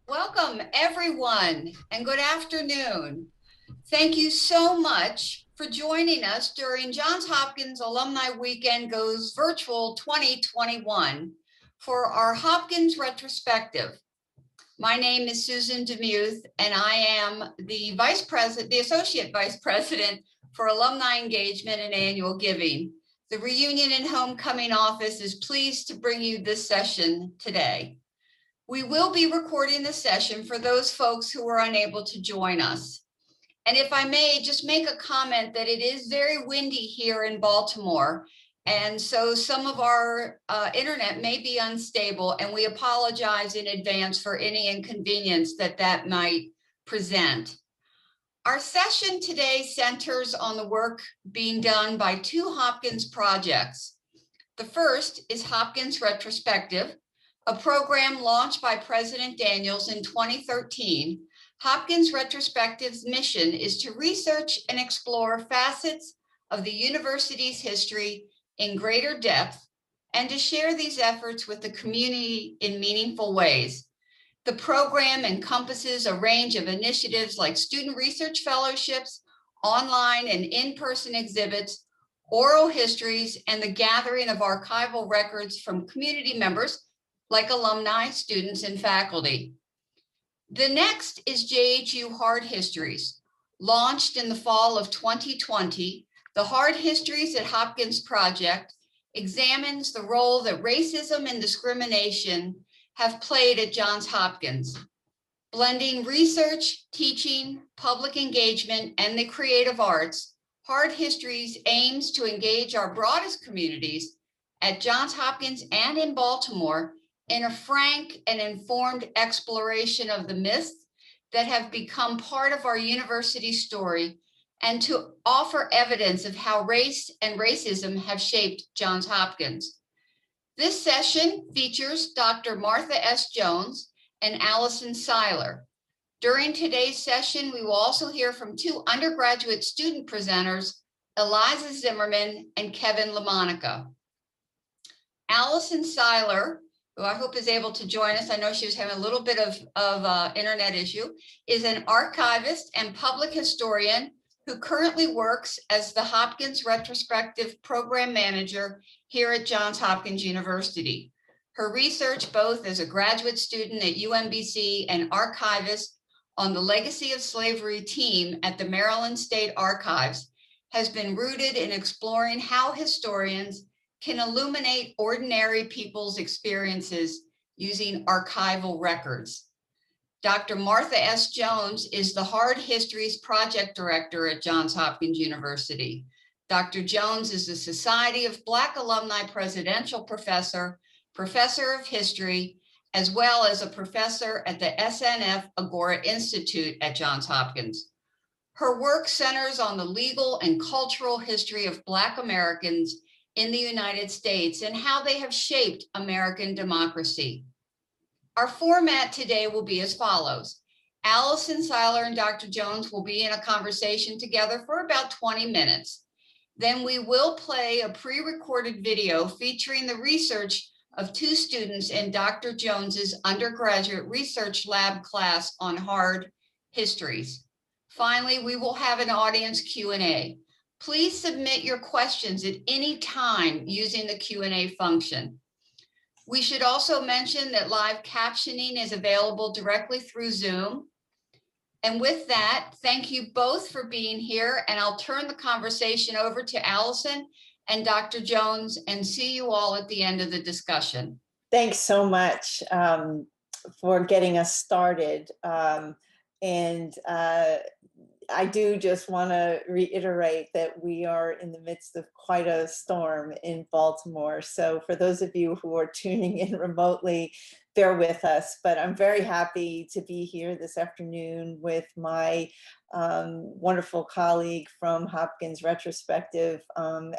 Welcome, everyone, and good afternoon. Thank you so much for joining us during Johns Hopkins Alumni Weekend Goes Virtual 2021 for our Hopkins Retrospective. My name is Susan Demuth, and I am the Associate Vice President for Alumni Engagement and Annual Giving. The Reunion and Homecoming Office is pleased to bring you this session today. We will be recording the session for those folks who are unable to join us. And if I may just make a comment that it is very windy here in Baltimore. And so some of our internet may be unstable, and we apologize in advance for any inconvenience that might present. Our session today centers on the work being done by two Hopkins projects. The first is Hopkins Retrospective, a program launched by President Daniels in 2013. Hopkins Retrospective's mission is to research and explore facets of the university's history in greater depth and to share these efforts with the community in meaningful ways. The program encompasses a range of initiatives like student research fellowships, online and in-person exhibits, oral histories, and the gathering of archival records from community members like alumni, students, and faculty. The next is JHU Hard Histories. Launched in the fall of 2020, the Hard Histories at Hopkins project examines the role that racism and discrimination have played at Johns Hopkins. Blending research, teaching, public engagement, and the creative arts, Hard Histories aims to engage our broadest communities at Johns Hopkins and in Baltimore in a frank and informed exploration of the myths that have become part of our university story, and to offer evidence of how race and racism have shaped Johns Hopkins. This session features Dr. Martha S. Jones and Allison Seyler. During today's session, we will also hear from two undergraduate student presenters, Eliza Zimmerman and Kevin LaMonica. Allison Seyler, who I hope is able to join us, I know she was having a little bit of internet issue, is an archivist and public historian who currently works as the Hopkins Retrospective Program Manager here at Johns Hopkins University. Her research, both as a graduate student at UMBC and archivist on the Legacy of Slavery team at the Maryland State Archives, has been rooted in exploring how historians can illuminate ordinary people's experiences using archival records. Dr. Martha S. Jones is the Hard Histories Project Director at Johns Hopkins University. Dr. Jones is the Society of Black Alumni Presidential Professor, Professor of History, as well as a professor at the SNF Agora Institute at Johns Hopkins. Her work centers on the legal and cultural history of Black Americans in the United States and how they have shaped American democracy. Our format today will be as follows. Allison Seyler and Dr. Jones will be in a conversation together for about 20 minutes. Then we will play a pre-recorded video featuring the research of two students in Dr. Jones's undergraduate research lab class on hard histories. Finally, we will have an audience Q&A. Please submit your questions at any time using the Q&A function. We should also mention that live captioning is available directly through Zoom. And with that, thank you both for being here, and I'll turn the conversation over to Allison and Dr. Jones, and see you all at the end of the discussion. Thanks so much for getting us started. I do just want to reiterate that we are in the midst of quite a storm in Baltimore. So for those of you who are tuning in remotely, bear with us. But I'm very happy to be here this afternoon with my wonderful colleague from Hopkins Retrospective,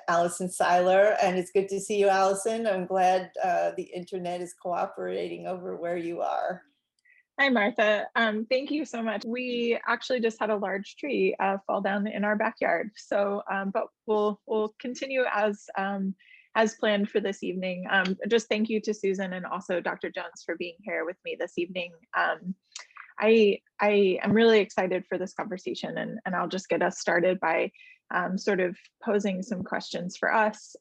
Allison Seyler. And it's good to see you, Allison. I'm glad the internet is cooperating over where you are. Hi, Martha. Thank you so much. We actually just had a large tree fall down in our backyard. So, but we'll continue as as planned for this evening. Just thank you to Susan and also Dr. Jones for being here with me this evening. I am really excited for this conversation, and I'll just get us started by sort of posing some questions for us.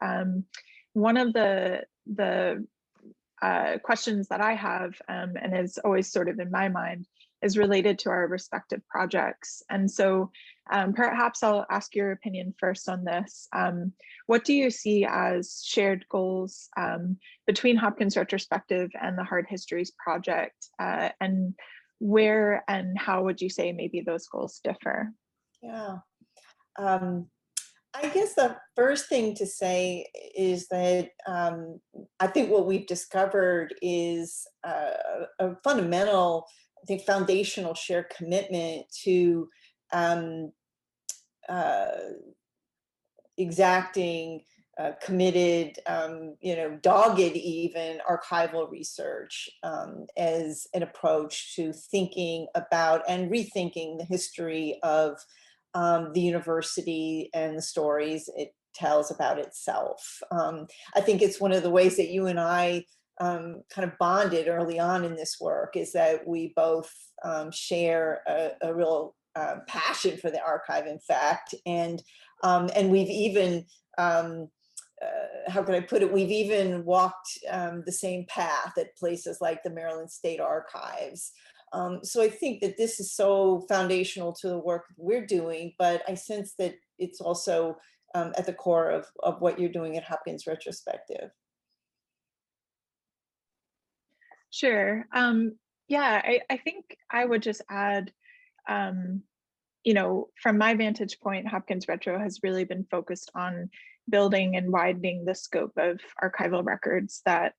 One of the questions that I have, and is always sort of in my mind, is related to our respective projects. And so perhaps I'll ask your opinion first on this. What do you see as shared goals between Hopkins Retrospective and the Hard Histories project? And where and how would you say maybe those goals differ? Yeah. I guess the first thing to say is that I think what we've discovered is a fundamental, I think, foundational shared commitment to exacting, committed, dogged even archival research as an approach to thinking about and rethinking the history of the university and the stories it tells about itself. I think it's one of the ways that you and I kind of bonded early on in this work, is that we both share a real passion for the archive, in fact, and we've even how can I put it? We've even walked the same path at places like the Maryland State Archives. So I think that this is so foundational to the work we're doing, but I sense that it's also at the core of what you're doing at Hopkins Retrospective. Sure. Yeah, I think I would just add, from my vantage point, Hopkins Retro has really been focused on building and widening the scope of archival records that,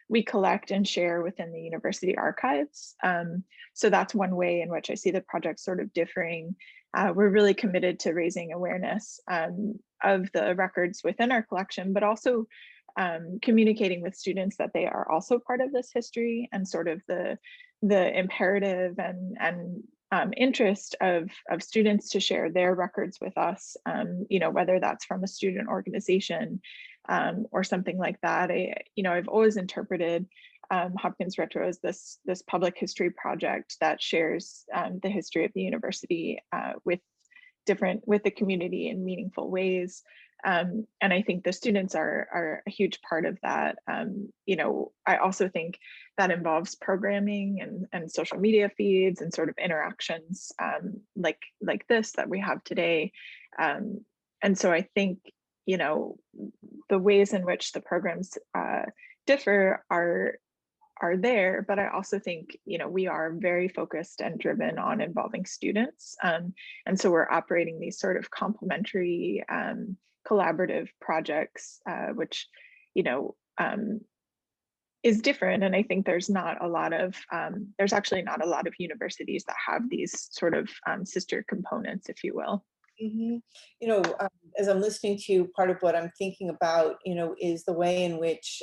we collect and share within the university archives. So that's one way in which I see the project sort of differing. We're really committed to raising awareness of the records within our collection, but also communicating with students that they are also part of this history, and sort of the imperative and interest of students to share their records with us, whether that's from a student organization or something like that. I've always interpreted Hopkins Retro as this public history project that shares the history of the university with the community in meaningful ways. And I think the students are a huge part of that. I also think that involves programming and social media feeds and sort of interactions like this that we have today. And so I think, the ways in which the programs differ are there, but I also think, we are very focused and driven on involving students. And so we're operating these sort of complementary collaborative projects, which, is different. And I think there's actually not a lot of universities that have these sort of sister components, if you will. Mm-hmm. As I'm listening to you, part of what I'm thinking about, is the way in which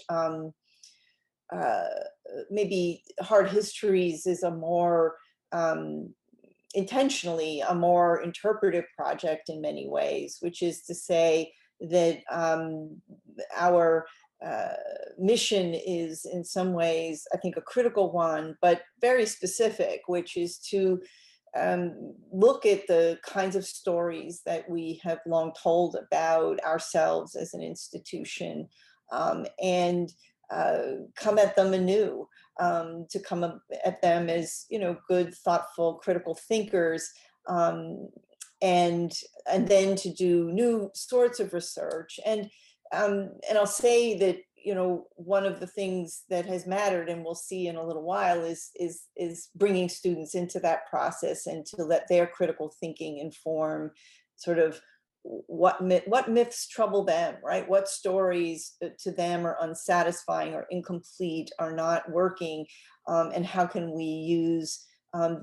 maybe Hard Histories is a more intentionally a more interpretive project in many ways, which is to say that our mission is in some ways, I think, a critical one, but very specific, which is to look at the kinds of stories that we have long told about ourselves as an institution, and come at them anew, to come at them as good, thoughtful, critical thinkers, and then to do new sorts of research. And I'll say that one of the things that has mattered, and we'll see in a little while, is bringing students into that process and to let their critical thinking inform sort of what myths trouble them, right? What stories to them are unsatisfying or incomplete, are not working, and how can we use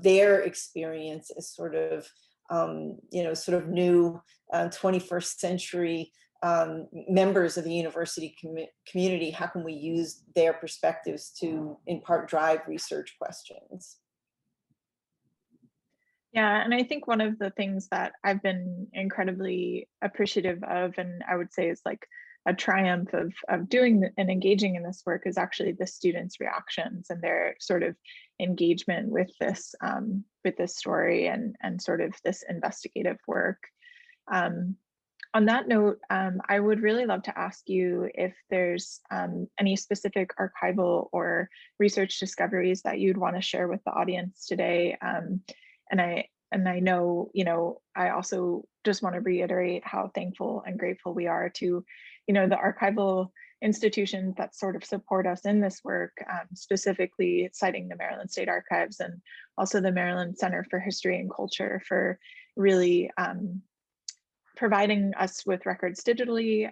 their experience as sort of new 21st century members of the university community. How can we use their perspectives to, in part, drive research questions? Yeah, and I think one of the things that I've been incredibly appreciative of, and I would say is like a triumph of doing and engaging in this work, is actually the students' reactions and their sort of engagement with this story and sort of this investigative work. Um, on that note, I would really love to ask you if there's any specific archival or research discoveries that you'd want to share with the audience today. And I know, I also just want to reiterate how thankful and grateful we are to, the archival institutions that sort of support us in this work, specifically citing the Maryland State Archives and also the Maryland Center for History and Culture for really providing us with records digitally,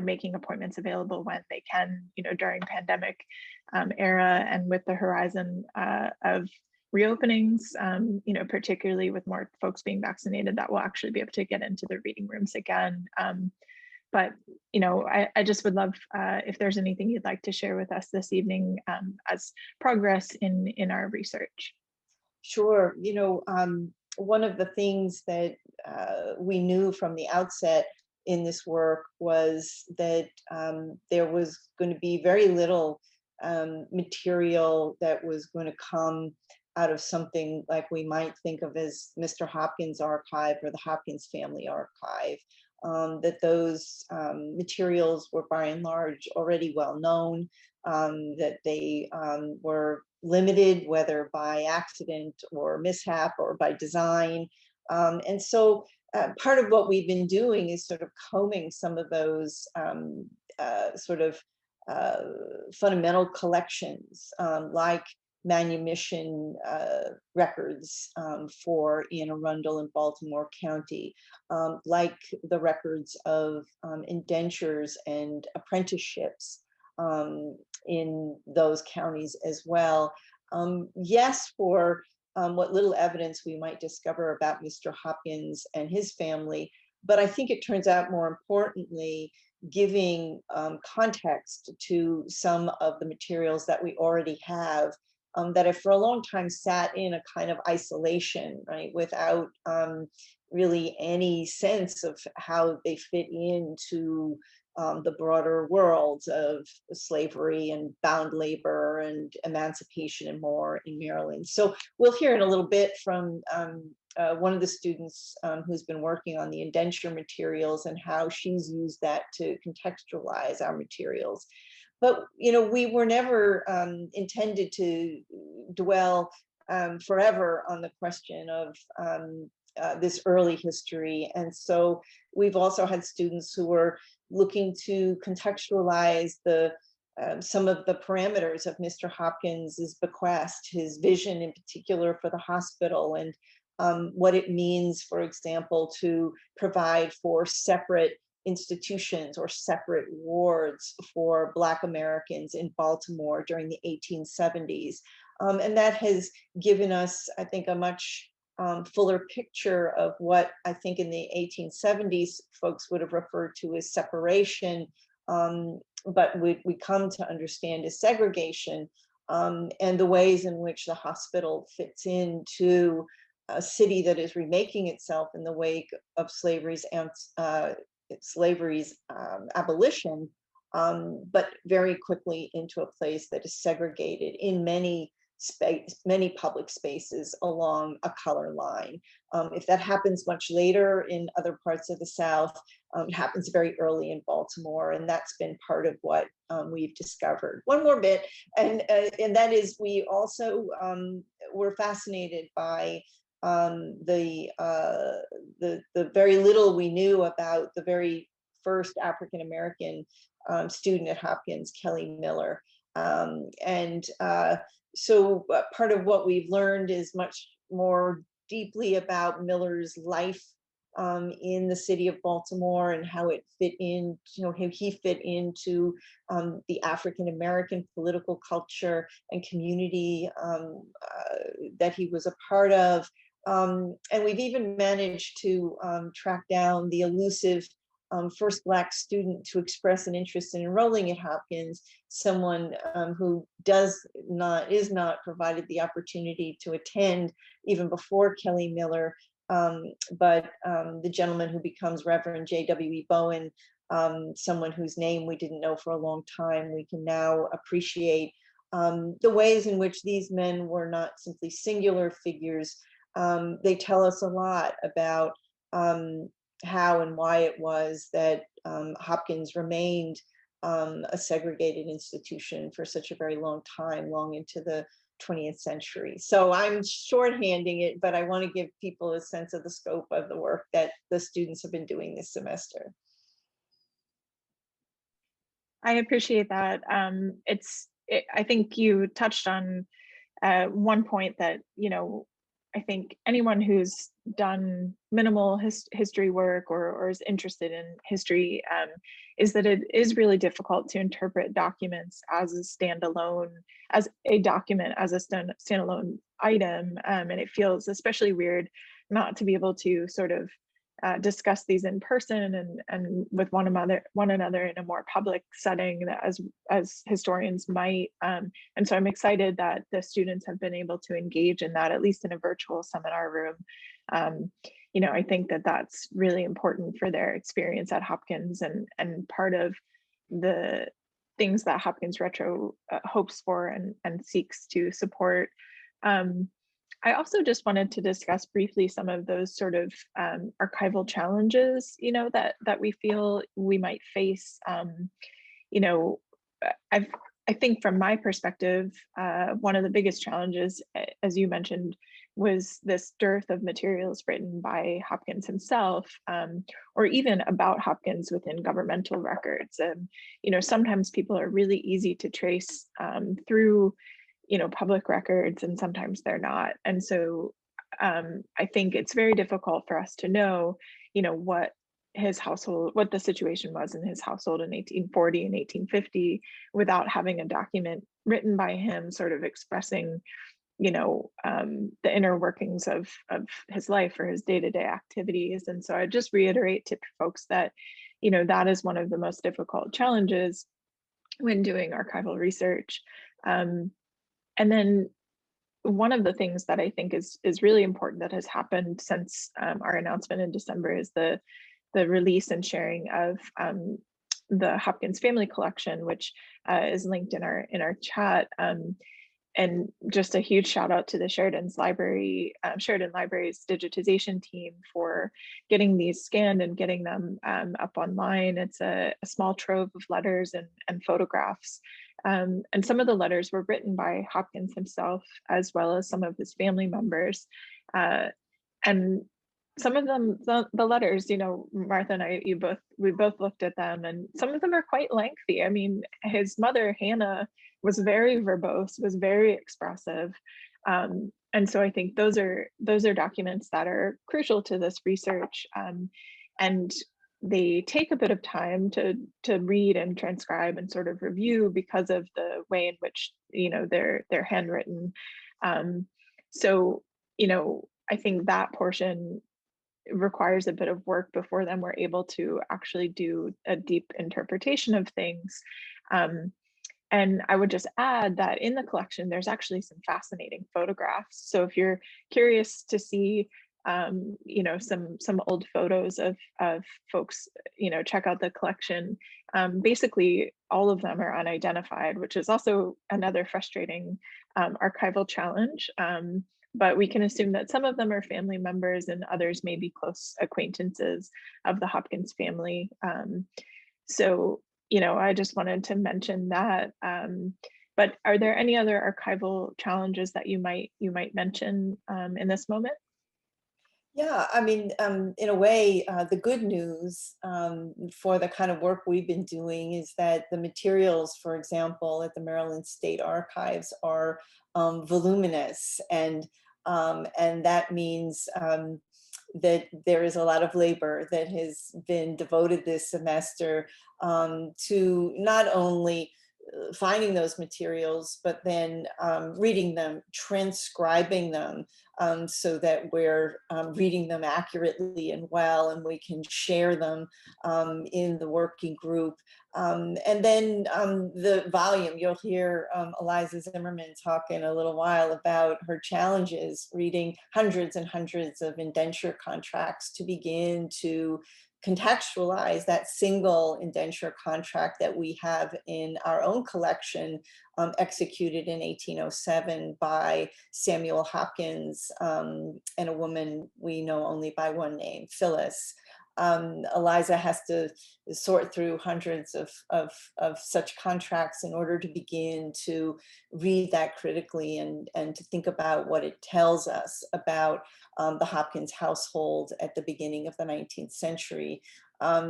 making appointments available when they can, during pandemic era, and with the horizon of reopenings, particularly with more folks being vaccinated, that will actually be able to get into the reading rooms again. But I just would love if there's anything you'd like to share with us this evening as progress in our research. Sure. One of the things that we knew from the outset in this work was that there was going to be very little material that was going to come out of something like we might think of as Mr. Hopkins Archive or the Hopkins Family Archive. That those materials were by and large already well known, that they were limited, whether by accident or mishap or by design. And so part of what we've been doing is sort of combing some of those fundamental collections, like manumission records for Anne Arundel in Baltimore County, like the records of indentures and apprenticeships in those counties as well. Yes, for what little evidence we might discover about Mr. Hopkins and his family, but I think it turns out more importantly, giving context to some of the materials that we already have that have for a long time sat in a kind of isolation, right, without really any sense of how they fit into the broader world of slavery and bound labor and emancipation and more in Maryland. So we'll hear in a little bit from one of the students who's been working on the indenture materials and how she's used that to contextualize our materials. But, we were never intended to dwell forever on the question of this early history. And so we've also had students who were looking to contextualize some of the parameters of Mr. Hopkins's bequest, his vision in particular for the hospital, and what it means, for example, to provide for separate institutions or separate wards for Black Americans in Baltimore during the 1870s. And that has given us, I think, a much fuller picture of what I think in the 1870s folks would have referred to as separation, but we come to understand as segregation, and the ways in which the hospital fits into a city that is remaking itself in the wake of slavery's abolition, but very quickly into a place that is segregated in many public spaces along a color line. If that happens much later in other parts of the South, it happens very early in Baltimore, and that's been part of what we've discovered. One more bit, and that is we also were fascinated by the very little we knew about the very first African-American student at Hopkins, Kelly Miller. So part of what we've learned is much more deeply about Miller's life in the city of Baltimore and how it fit in, how he fit into the African-American political culture and community that he was a part of. And we've even managed to track down the elusive first Black student to express an interest in enrolling at Hopkins, someone who is not provided the opportunity to attend even before Kelly Miller, but the gentleman who becomes Reverend J.W.E. Bowen, someone whose name we didn't know for a long time. We can now appreciate the ways in which these men were not simply singular figures. They tell us a lot about how and why it was that Hopkins remained a segregated institution for such a very long time, long into the 20th century. So I'm shorthanding it, but I want to give people a sense of the scope of the work that the students have been doing this semester. I appreciate that. I think you touched on one point that, I think anyone who's done minimal history work or is interested in history is that it is really difficult to interpret documents as a standalone, as a document, as a standalone item. And it feels especially weird not to be able to sort of discuss these in person and with one another in a more public setting as historians might. And so I'm excited that the students have been able to engage in that, at least in a virtual seminar room. I think that that's really important for their experience at Hopkins and part of the things that Hopkins Retro hopes for and seeks to support. I also just wanted to discuss briefly some of those sort of archival challenges, that we feel we might face. I think from my perspective, one of the biggest challenges, as you mentioned, was this dearth of materials written by Hopkins himself, or even about Hopkins within governmental records. Sometimes people are really easy to trace through public records, and sometimes they're not. And so I think it's very difficult for us to know, what the situation was in his household in 1840 and 1850 without having a document written by him sort of expressing, the inner workings of his life or his day-to-day activities. And so I just reiterate to folks that, that is one of the most difficult challenges when doing archival research. And then one of the things that I think is really important that has happened since our announcement in December is the release and sharing of the Hopkins Family Collection, which is linked in our chat. And just a huge shout out to the Sheridan Library's digitization team for getting these scanned and getting them up online. It's a small trove of letters and photographs. And some of the letters were written by Hopkins himself, as well as some of his family members. And some of them, the letters, Martha and we both looked at them, and some of them are quite lengthy. I mean, his mother, Hannah, was very verbose, was very expressive. And so I think those are documents that are crucial to this research. And they take a bit of time to read and transcribe and sort of review because of the way in which, they're handwritten. So, I think that portion requires a bit of work before then we're able to actually do a deep interpretation of things. And I would just add that in the collection, there's actually some fascinating photographs. So if you're curious to see, some old photos of folks, check out the collection. Basically, all of them are unidentified, which is also another frustrating archival challenge. But we can assume that some of them are family members and others may be close acquaintances of the Hopkins family. So, I just wanted to mention that. But are there any other archival challenges that you might mention in this moment? Yeah, I mean, in a way, the good news for the kind of work we've been doing is that the materials, for example, at the Maryland State Archives are voluminous, and that means that there is a lot of labor that has been devoted this semester to not only finding those materials, but then reading them, transcribing them, so that we're reading them accurately and well, and we can share them in the working group. And then the volume, you'll hear Eliza Zimmerman talk in a little while about her challenges reading hundreds and hundreds of indenture contracts to begin to contextualize that single indenture contract that we have in our own collection, executed in 1807 by Samuel Hopkins and a woman we know only by one name, Phyllis. Eliza has to sort through hundreds of such contracts in order to begin to read that critically and to think about what it tells us about the Hopkins household at the beginning of the 19th century. The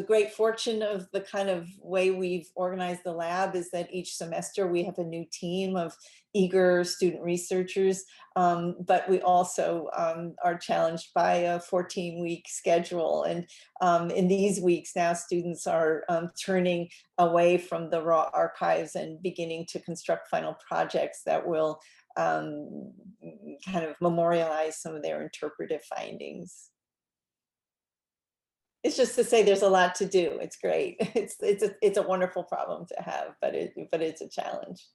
great fortune of the kind of way we've organized the lab is that each semester we have a new team of eager student researchers, but we also are challenged by a 14-week schedule. And in these weeks now, students are turning away from the raw archives and beginning to construct final projects that will kind of memorialize some of their interpretive findings. It's just to say there's a lot to do. It's great. It's a wonderful problem to have, but it's a challenge.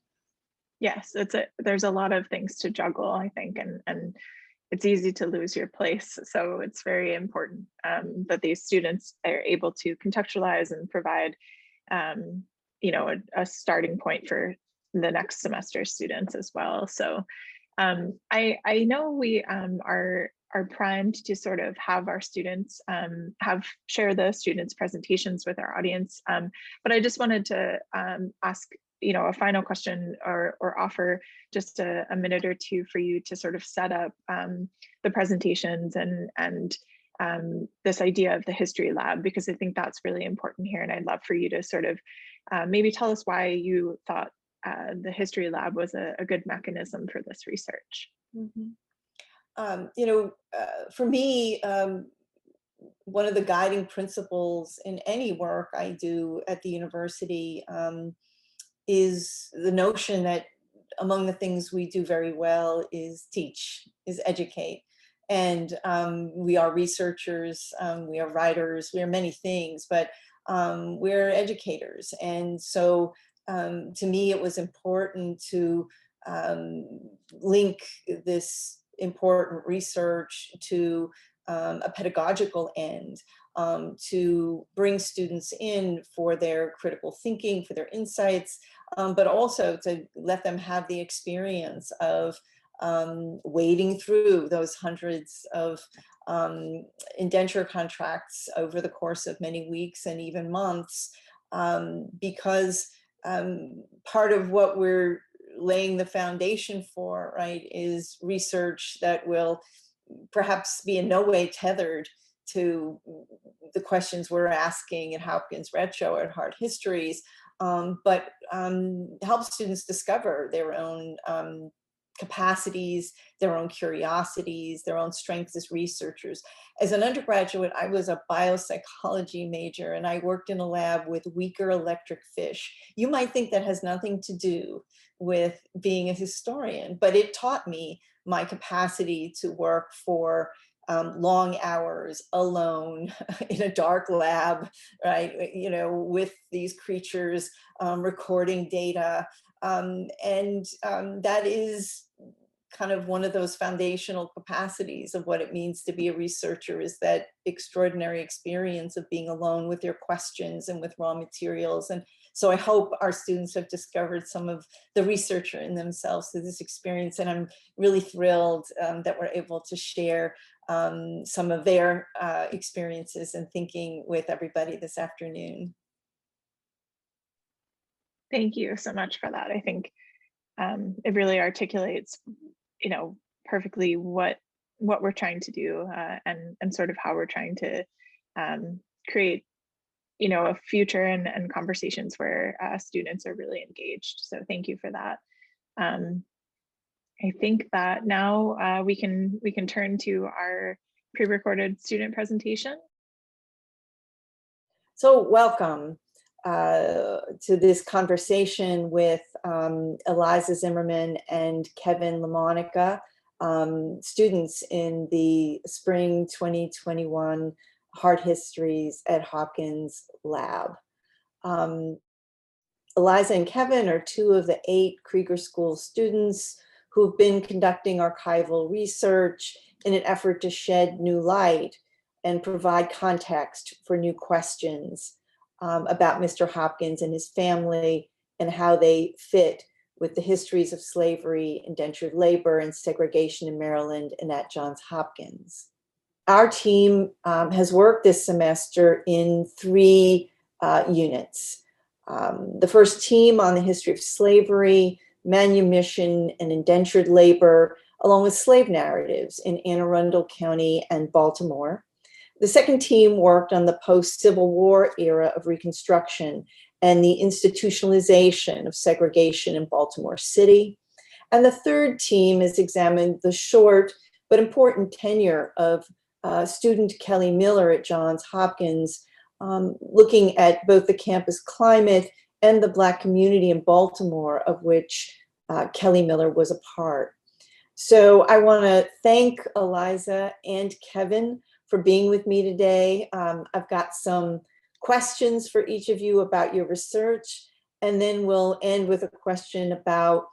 Yes, there's a lot of things to juggle, I think, and it's easy to lose your place. So it's very important that these students are able to contextualize and provide, a starting point for the next semester students as well. So I know we are primed to sort of have our students share the students' presentations with our audience. But I just wanted to ask, a final question or offer just a minute or two for you to sort of set up the presentations and this idea of the history lab, because I think that's really important here. And I'd love for you to sort of maybe tell us why you thought the history lab was a good mechanism for this research. Mm-hmm. For me, one of the guiding principles in any work I do at the university is the notion that among the things we do very well is teach, is educate. And we are researchers, we are writers, we are many things, but we're educators. And so to me, it was important to link this important research to a pedagogical end, to bring students in for their critical thinking, for their insights, but also to let them have the experience of wading through those hundreds of indenture contracts over the course of many weeks and even months, because part of what we're laying the foundation for, right, is research that will perhaps be in no way tethered to the questions we're asking at Hopkins Retro or at Hard Histories, but help students discover their own capacities, their own curiosities, their own strengths as researchers. As an undergraduate, I was a biopsychology major and I worked in a lab with weaker electric fish. You might think that has nothing to do with being a historian, but it taught me my capacity to work for long hours alone in a dark lab, right? With these creatures, recording data. That is kind of one of those foundational capacities of what it means to be a researcher, is that extraordinary experience of being alone with your questions and with raw materials. And so I hope our students have discovered some of the researcher in themselves through this experience. And I'm really thrilled that we're able to share some of their experiences and thinking with everybody this afternoon. Thank you so much for that. I think it really articulates, perfectly what we're trying to do and sort of how we're trying to create, a future and conversations where students are really engaged. So thank you for that. I think that now we can turn to our pre-recorded student presentation. So welcome. to this conversation with Eliza Zimmerman and Kevin LaMonica, students in the spring 2021 Heart Histories at Hopkins lab. Eliza and Kevin are two of the 8 Krieger School students who've been conducting archival research in an effort to shed new light and provide context for new questions about Mr. Hopkins and his family and how they fit with the histories of slavery, indentured labor, and segregation in Maryland and at Johns Hopkins. Our team has worked this semester in 3 units. The first team on the history of slavery, manumission, and indentured labor, along with slave narratives in Anne Arundel County and Baltimore. The second team worked on the post-Civil War era of Reconstruction and the institutionalization of segregation in Baltimore City. And the third team has examined the short but important tenure of student Kelly Miller at Johns Hopkins, looking at both the campus climate and the Black community in Baltimore, of which Kelly Miller was a part. So I want to thank Eliza and Kevin for being with me today. I've got some questions for each of you about your research, and then we'll end with a question about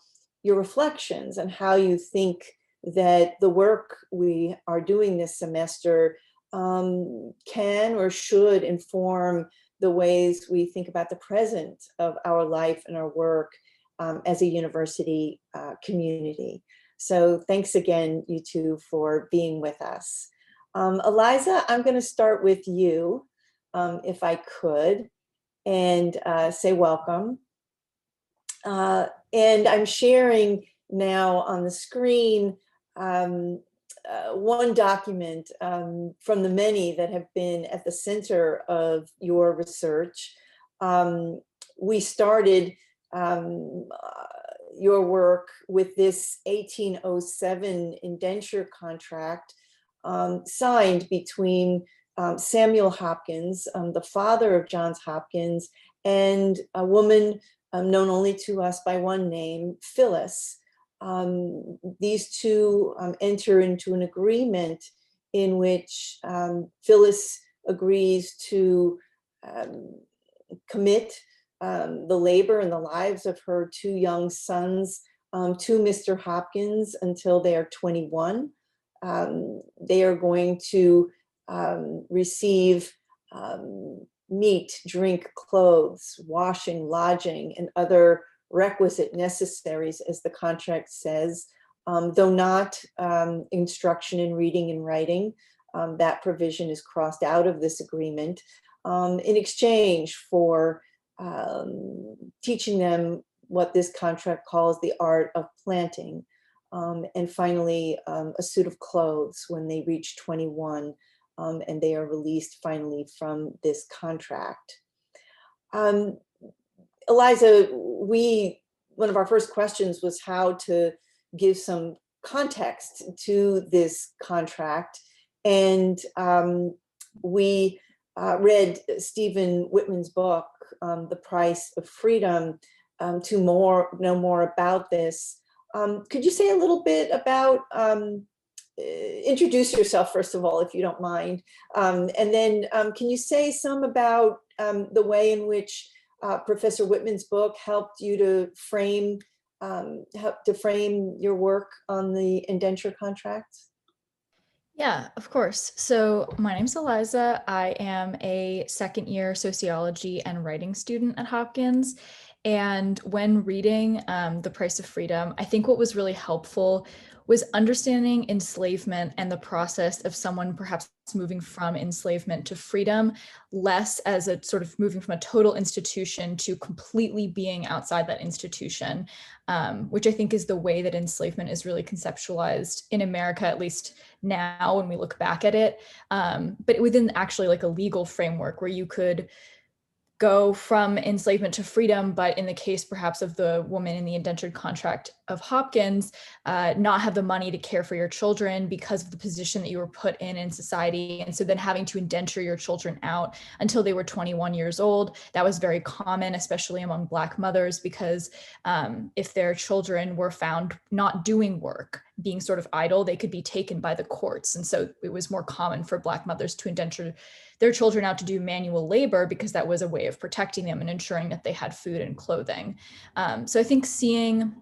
your reflections and how you think that the work we are doing this semester can or should inform the ways we think about the present of our life and our work as a university community. So thanks again, you two, for being with us. Eliza, I'm going to start with you, if I could, and say welcome. And I'm sharing now on the screen one document from the many that have been at the center of your research. We started your work with this 1807 indenture contract signed between Samuel Hopkins, the father of Johns Hopkins, and a woman known only to us by one name, Phyllis. These two enter into an agreement in which Phyllis agrees to commit the labor and the lives of her 2 young sons to Mr. Hopkins until they are 21. They are going to receive meat, drink, clothes, washing, lodging, and other requisite necessaries, as the contract says, though not instruction in reading and writing. That provision is crossed out of this agreement in exchange for teaching them what this contract calls the art of planting. And finally, a suit of clothes when they reach 21 and they are released finally from this contract. Eliza, one of our first questions was how to give some context to this contract. And we read Stephen Whitman's book, The Price of Freedom, to know more about this. Could you say a little bit about, introduce yourself, first of all, if you don't mind, and then can you say some about the way in which Professor Whitman's book helped you to frame your work on the indenture contracts? Yeah, of course. So my name's Eliza. I am a 2nd-year sociology and writing student at Hopkins. And when reading The Price of Freedom, I think what was really helpful was understanding enslavement and the process of someone perhaps moving from enslavement to freedom, less as a sort of moving from a total institution to completely being outside that institution, which I think is the way that enslavement is really conceptualized in America, at least now when we look back at it, but within actually like a legal framework where you could go from enslavement to freedom, but in the case perhaps of the woman in the indentured contract, Hopkins not have the money to care for your children because of the position that you were put in society. And so then having to indenture your children out until they were 21 years old. That was very common, especially among Black mothers, because if their children were found not doing work, being sort of idle, they could be taken by the courts. And so it was more common for Black mothers to indenture their children out to do manual labor because that was a way of protecting them and ensuring that they had food and clothing. So I think seeing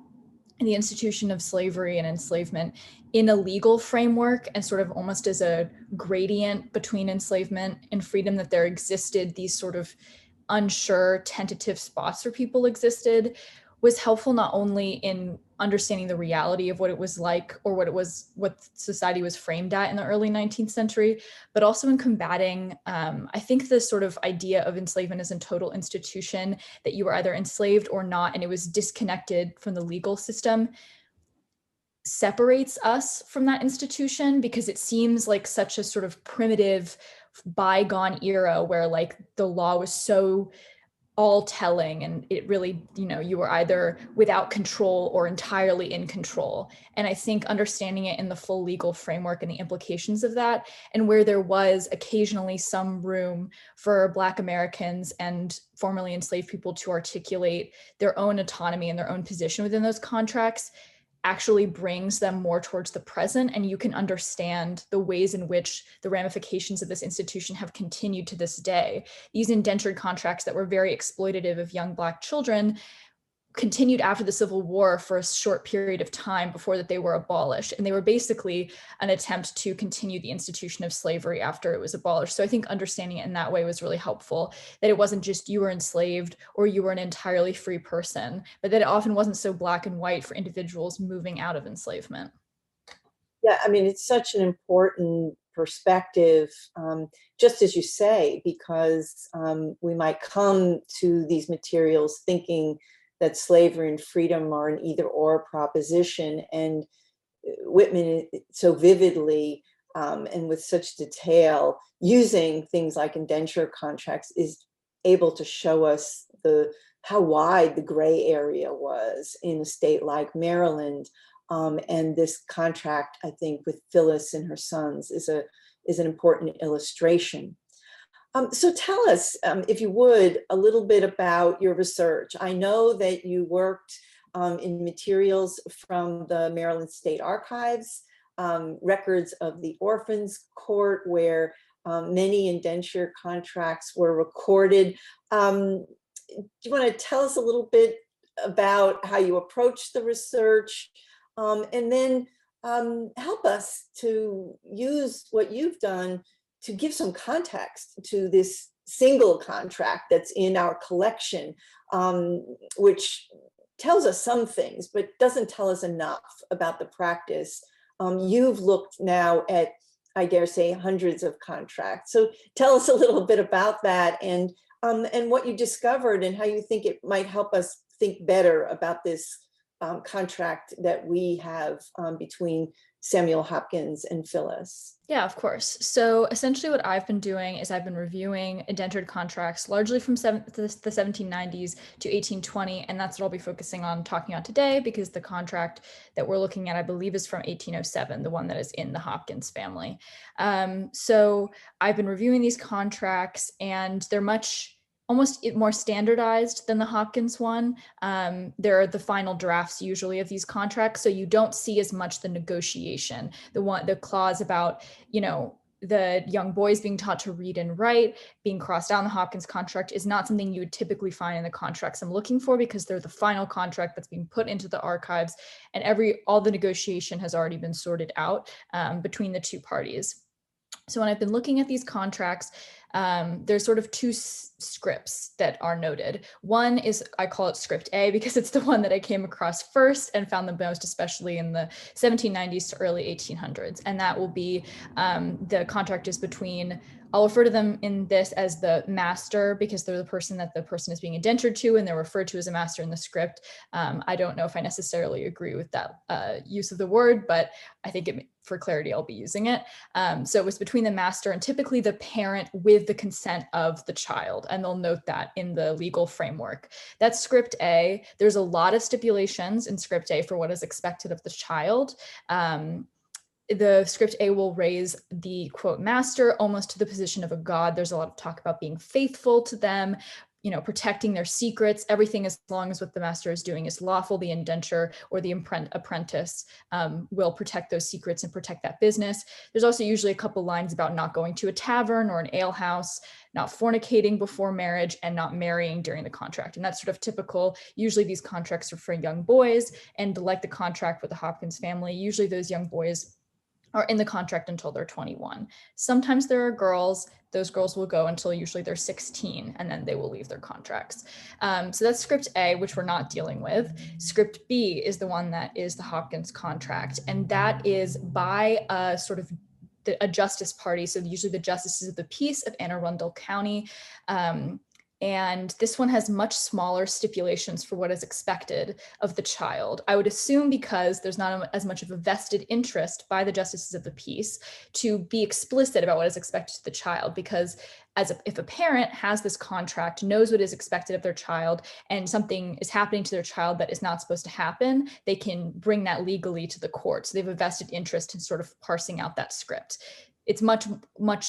the institution of slavery and enslavement in a legal framework and sort of almost as a gradient between enslavement and freedom, that there existed these sort of unsure, tentative spots where people existed, was helpful not only in understanding the reality of what it was like or what society was framed at in the early 19th century, but also in combating, I think, the sort of idea of enslavement as a total institution, that you were either enslaved or not, and it was disconnected from the legal system, separates us from that institution because it seems like such a sort of primitive bygone era where like the law was so all telling, and it really, you were either without control or entirely in control. And I think understanding it in the full legal framework and the implications of that, and where there was occasionally some room for Black Americans and formerly enslaved people to articulate their own autonomy and their own position within those contracts, actually brings them more towards the present, and you can understand the ways in which the ramifications of this institution have continued to this day. These indentured contracts that were very exploitative of young Black children continued after the Civil War for a short period of time before that they were abolished. And they were basically an attempt to continue the institution of slavery after it was abolished. So I think understanding it in that way was really helpful, that it wasn't just you were enslaved or you were an entirely free person, but that it often wasn't so black and white for individuals moving out of enslavement. Yeah, I mean, it's such an important perspective, just as you say, because we might come to these materials thinking that slavery and freedom are an either or proposition. And Whitman so vividly and with such detail, using things like indenture contracts, is able to show us how wide the gray area was in a state like Maryland. And this contract, I think, with Phyllis and her sons is an important illustration. So tell us, if you would, a little bit about your research. I know that you worked in materials from the Maryland State Archives, records of the Orphans Court, where many indenture contracts were recorded. Do you want to tell us a little bit about how you approached the research, and then help us to use what you've done to give some context to this single contract that's in our collection, which tells us some things, but doesn't tell us enough about the practice. You've looked now at, I dare say, hundreds of contracts. So tell us a little bit about that, and what you discovered and how you think it might help us think better about this contract that we have between Samuel Hopkins and Phyllis. Yeah, of course. So essentially what I've been doing is I've been reviewing indentured contracts largely from the 1790s to 1820, and that's what I'll be focusing on talking on today, because the contract that we're looking at, I believe, is from 1807, the one that is in the Hopkins family. So I've been reviewing these contracts, and they're almost more standardized than the Hopkins one. There are the final drafts usually of these contracts, so you don't see as much the negotiation. The clause about, the young boys being taught to read and write being crossed out in the Hopkins contract is not something you would typically find in the contracts I'm looking for, because they're the final contract that's being put into the archives, and all the negotiation has already been sorted out between the two parties. So when I've been looking at these contracts, there's sort of two scripts that are noted. One is, I call it script A because it's the one that I came across first and found the most, especially in the 1790s to early 1800s. And that will be the contract is between, I'll refer to them in this as the master, because they're the person that the person is being indentured to, and they're referred to as a master in the script. I don't know if I necessarily agree with that use of the word, but I think for clarity, I'll be using it. So it was between the master and typically the parent with with the consent of the child, and they'll note that in the legal framework. That's script A. There's a lot of stipulations in script A for what is expected of the child. The script A will raise the quote master almost to the position of a god. There's a lot of talk about being faithful to them, you know, protecting their secrets, everything as long as what the master is doing is lawful. The indenture or the apprentice will protect those secrets and protect that business. There's also usually a couple lines about not going to a tavern or an alehouse, not fornicating before marriage, and not marrying during the contract. And that's sort of typical. Usually these contracts are for young boys, and like the contract with the Hopkins family, usually those young boys are in the contract until they're 21. Sometimes there are girls, those girls will go until usually they're 16, and then they will leave their contracts. So that's script A, which we're not dealing with. Script B is the one that is the Hopkins contract, and that is by a sort of a justice party. So usually the justices of the peace of Anne Arundel County. And this one has much smaller stipulations for what is expected of the child. I would assume because there's not as much of a vested interest by the justices of the peace to be explicit about what is expected of the child, because if a parent has this contract, knows what is expected of their child, and something is happening to their child that is not supposed to happen, they can bring that legally to the court. So they have a vested interest in sort of parsing out that script. It's much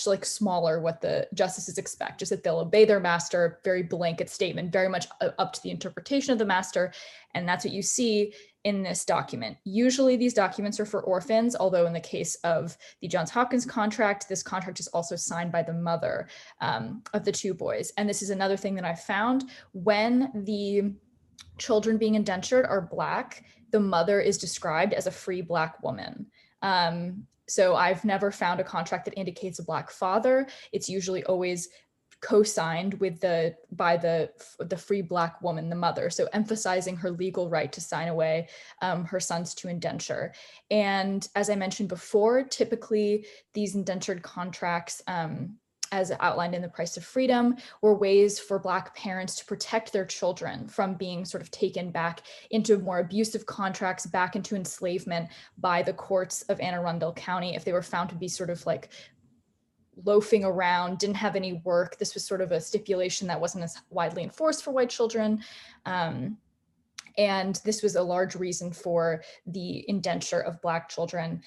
like smaller what the justices expect, just that they'll obey their master, very blanket statement, very much up to the interpretation of the master. And that's what you see in this document. Usually these documents are for orphans, although in the case of the Johns Hopkins contract, this contract is also signed by the mother of the two boys. And this is another thing that I found. When the children being indentured are Black, the mother is described as a free Black woman. So I've never found a contract that indicates a Black father. It's usually always co-signed by the free Black woman, the mother. So emphasizing her legal right to sign away her sons to indenture. And as I mentioned before, typically these indentured contracts, as outlined in The Price of Freedom, were ways for Black parents to protect their children from being sort of taken back into more abusive contracts, back into enslavement by the courts of Anne Arundel County if they were found to be sort of like loafing around, didn't have any work. This was sort of a stipulation that wasn't as widely enforced for white children. And this was a large reason for the indenture of Black children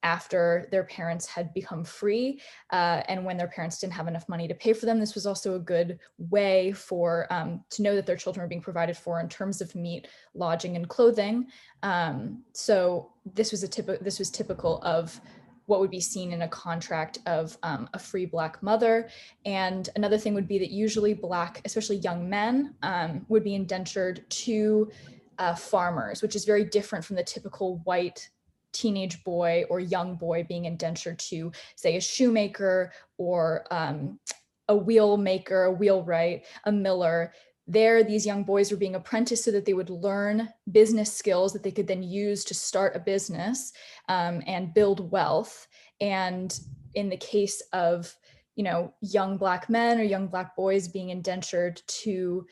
after their parents had become free. And when their parents didn't have enough money to pay for them, this was also a good way for to know that their children were being provided for in terms of meat, lodging, and clothing. So this was typical of what would be seen in a contract of a free Black mother. And another thing would be that usually Black, especially young men, would be indentured to farmers, which is very different from the typical white teenage boy or young boy being indentured to, say, a shoemaker or a wheel maker, a wheelwright, a miller. There, these young boys were being apprenticed so that they would learn business skills that they could then use to start a business and build wealth. And in the case of, you know, young Black men or young Black boys being indentured to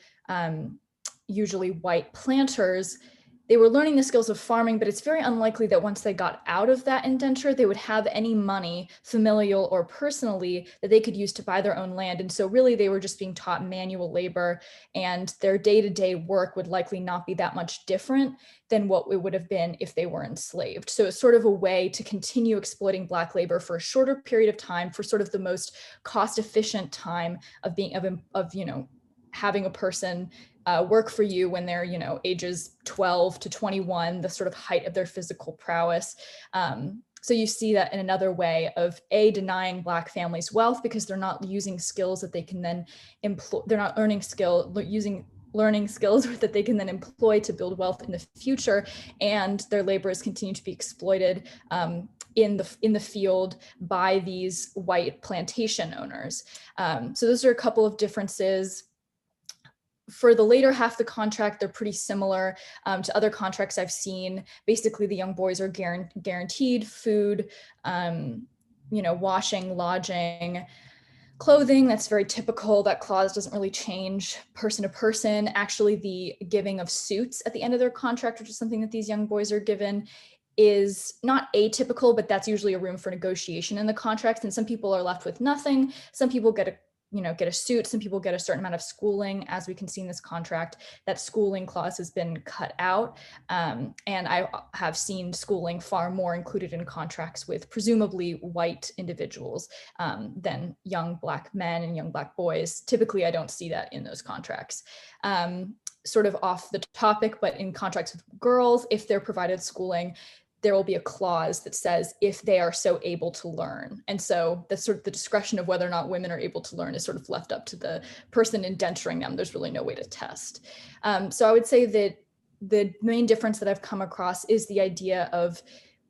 usually white planters, they were learning the skills of farming, but it's very unlikely that once they got out of that indenture, they would have any money, familial or personally, that they could use to buy their own land. And so really they were just being taught manual labor, and their day-to-day work would likely not be that much different than what it would have been if they were enslaved. So it's sort of a way to continue exploiting Black labor for a shorter period of time, for sort of the most cost-efficient time of having a person work for you when they're, ages 12 to 21, the sort of height of their physical prowess. So you see that in another way of denying Black families wealth because they're not using skills that they can then employ. They're not learning skills that they can then employ to build wealth in the future, and their laborers continue to be exploited in the field by these white plantation owners. So those are a couple of differences. For the later half of the contract, they're pretty similar to other contracts I've seen. Basically, the young boys are guaranteed food, washing, lodging, clothing. That's very typical. That clause doesn't really change person to person. Actually, the giving of suits at the end of their contract, which is something that these young boys are given, is not atypical, but that's usually a room for negotiation in the contracts. And some people are left with nothing. Some people get a suit. Some people get a certain amount of schooling. As we can see in this contract, that schooling clause has been cut out. And I have seen schooling far more included in contracts with presumably white individuals than young Black men and young Black boys. Typically, I don't see that in those contracts. Sort of off the topic, but in contracts with girls, if they're provided schooling, there will be a clause that says if they are so able to learn. And so that's sort of the discretion of whether or not women are able to learn is sort of left up to the person indenturing them. There's really no way to test. So I would say that the main difference that I've come across is the idea of,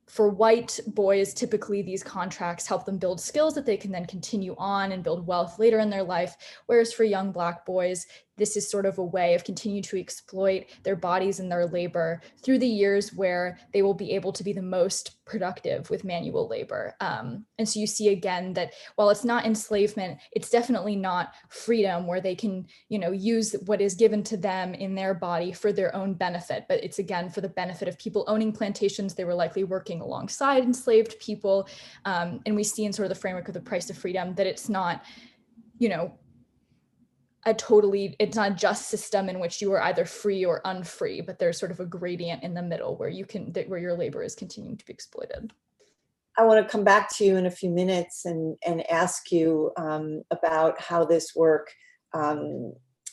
for white boys, typically these contracts help them build skills that they can then continue on and build wealth later in their life. Whereas for young Black boys, this is sort of a way of continuing to exploit their bodies and their labor through the years where they will be able to be the most productive with manual labor. And so you see again that while it's not enslavement, it's definitely not freedom where they can, use what is given to them in their body for their own benefit. But it's again for the benefit of people owning plantations. They were likely working alongside enslaved people. And we see in sort of the framework of the price of freedom that it's not, it's not a just system in which you are either free or unfree, but there's sort of a gradient in the middle where where your labor is continuing to be exploited. I want to come back to you in a few minutes and ask you about how this work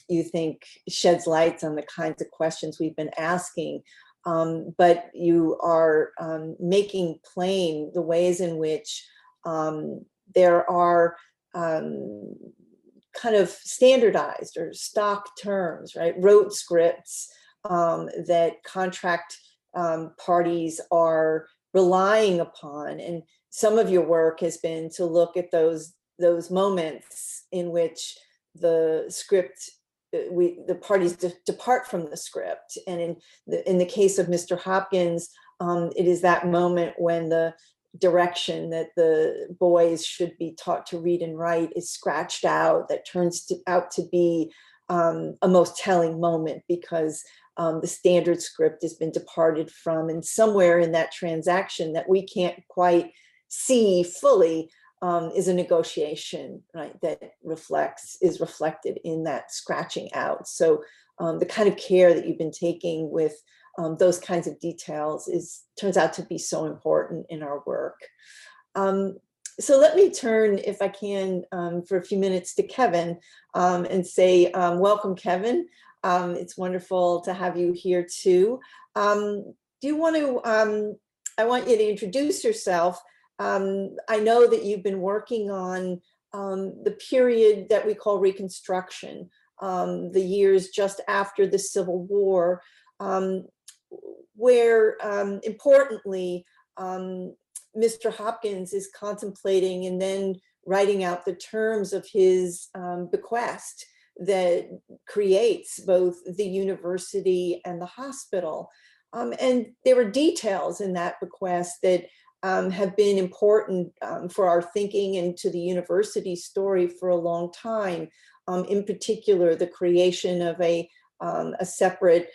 you think sheds light on the kinds of questions we've been asking. But you are making plain the ways in which there are kind of standardized or stock terms, right? Rote scripts that contract parties are relying upon. And some of your work has been to look at those moments in which the script, the parties depart from the script. And in the case of Mr. Hopkins, it is that moment when the direction that the boys should be taught to read and write is scratched out, that turns out to be a most telling moment because the standard script has been departed from, and somewhere in that transaction that we can't quite see fully is a negotiation, right, that is reflected in that scratching out. So the kind of care that you've been taking with those kinds of details turns out to be so important in our work. So let me turn, if I can, for a few minutes to Kevin and say, welcome, Kevin. It's wonderful to have you here too. Do you want to, I want you to introduce yourself. I know that you've been working on the period that we call Reconstruction, the years just after the Civil War, where importantly, Mr. Hopkins is contemplating and then writing out the terms of his bequest that creates both the university and the hospital. And there were details in that bequest that have been important for our thinking and to the university story for a long time. In particular, the creation of a separate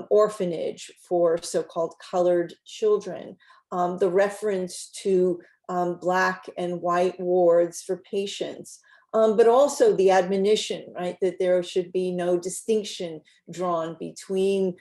orphanage for so-called colored children, the reference to Black and white wards for patients, but also the admonition, right, that there should be no distinction drawn between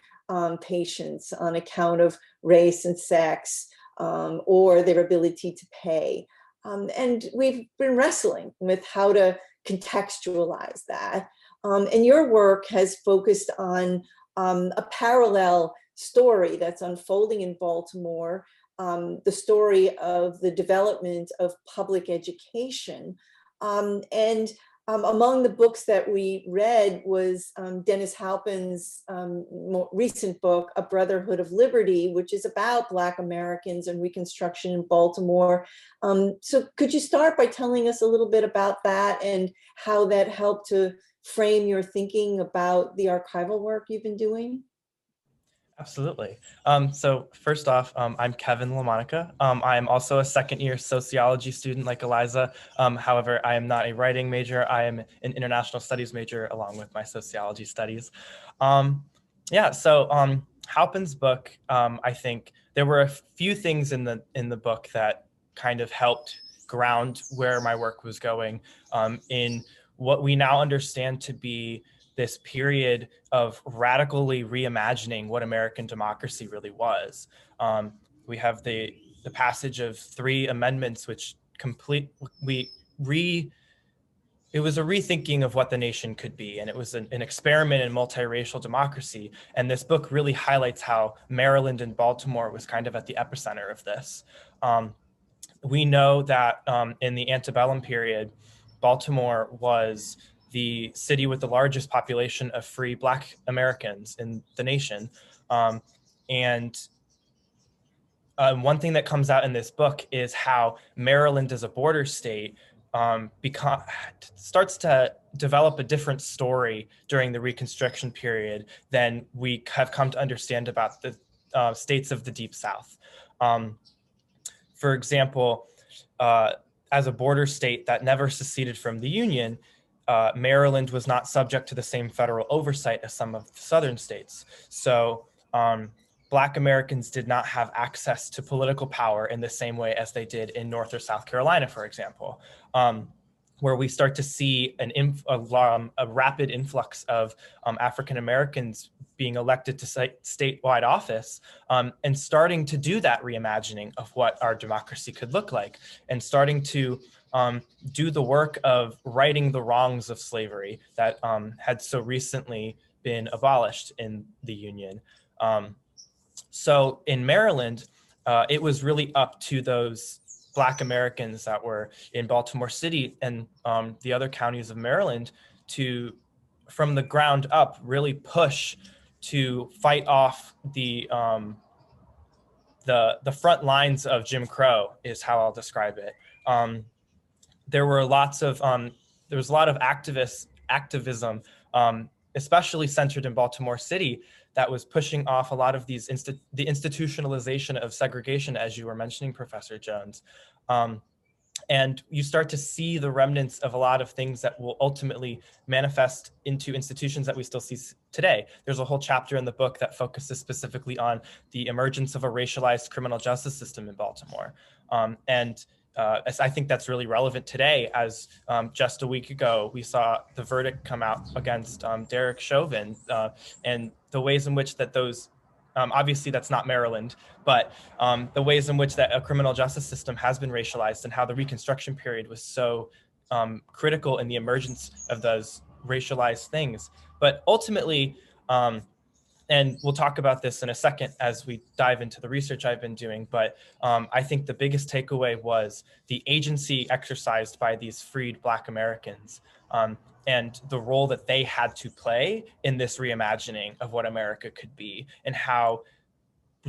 patients on account of race and sex or their ability to pay. And we've been wrestling with how to contextualize that. And your work has focused on a parallel story that's unfolding in Baltimore, the story of the development of public education. And among the books that we read was Dennis Halpin's more recent book, A Brotherhood of Liberty, which is about Black Americans and Reconstruction in Baltimore. So could you start by telling us a little bit about that and how that helped to frame your thinking about the archival work you've been doing? Absolutely. So first off, I'm Kevin LaMonica. I'm also a second-year sociology student like Eliza. However, I am not a writing major. I am an international studies major along with my sociology studies. Yeah, so Halpin's book, I think there were a few things in the book that kind of helped ground where my work was going in what we now understand to be this period of radically reimagining what American democracy really was. We have the passage of 3 amendments, which it was a rethinking of what the nation could be, and it was an experiment in multiracial democracy. And this book really highlights how Maryland and Baltimore was kind of at the epicenter of this. We know that in the antebellum period, Baltimore was the city with the largest population of free Black Americans in the nation. And one thing that comes out in this book is how Maryland as a border state starts to develop a different story during the Reconstruction period than we have come to understand about the states of the Deep South. For example, as a border state that never seceded from the Union, Maryland was not subject to the same federal oversight as some of the southern states. So Black Americans did not have access to political power in the same way as they did in North or South Carolina, for example, where we start to see a rapid influx of African Americans being elected to statewide office and starting to do that reimagining of what our democracy could look like, and starting to do the work of righting the wrongs of slavery that had so recently been abolished in the Union. So in Maryland, it was really up to those Black Americans that were in Baltimore City and the other counties of Maryland to, from the ground up, really push to fight off the front lines of Jim Crow, is how I'll describe it. There was a lot of activism, especially centered in Baltimore City, that was pushing off a lot of these the institutionalization of segregation, as you were mentioning, Professor Jones. And you start to see the remnants of a lot of things that will ultimately manifest into institutions that we still see today. There's a whole chapter in the book that focuses specifically on the emergence of a racialized criminal justice system in Baltimore. I think that's really relevant today, as just a week ago, we saw the verdict come out against Derek Chauvin, and the ways in which that those, obviously that's not Maryland, but the ways in which that a criminal justice system has been racialized, and how the Reconstruction period was so critical in the emergence of those racialized things. But ultimately, and we'll talk about this in a second as we dive into the research I've been doing, but I think the biggest takeaway was the agency exercised by these freed Black Americans and the role that they had to play in this reimagining of what America could be, and how,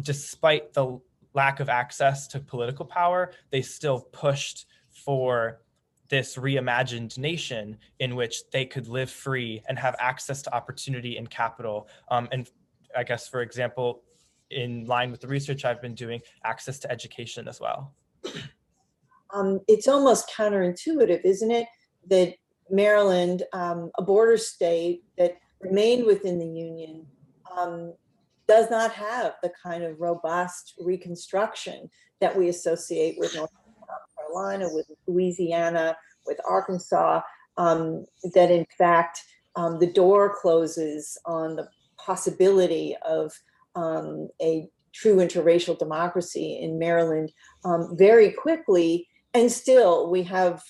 despite the lack of access to political power, they still pushed for this reimagined nation in which they could live free and have access to opportunity and capital. And I guess, for example, in line with the research I've been doing, access to education as well. It's almost counterintuitive, isn't it, that Maryland, a border state that remained within the Union, does not have the kind of robust reconstruction that we associate with North Carolina, with Louisiana, with Arkansas, that in fact the door closes on the possibility of a true interracial democracy in Maryland very quickly. And still we have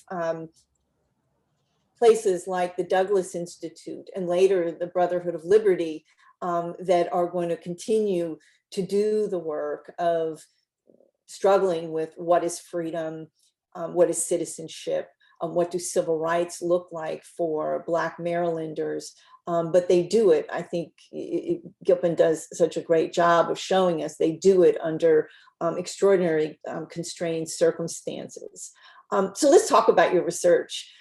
places like the Douglas Institute and later the Brotherhood of Liberty that are going to continue to do the work of struggling with what is freedom, what is citizenship, what do civil rights look like for Black Marylanders. But they do it. I think Gilpin does such a great job of showing us they do it under extraordinary constrained circumstances. So let's talk about your research,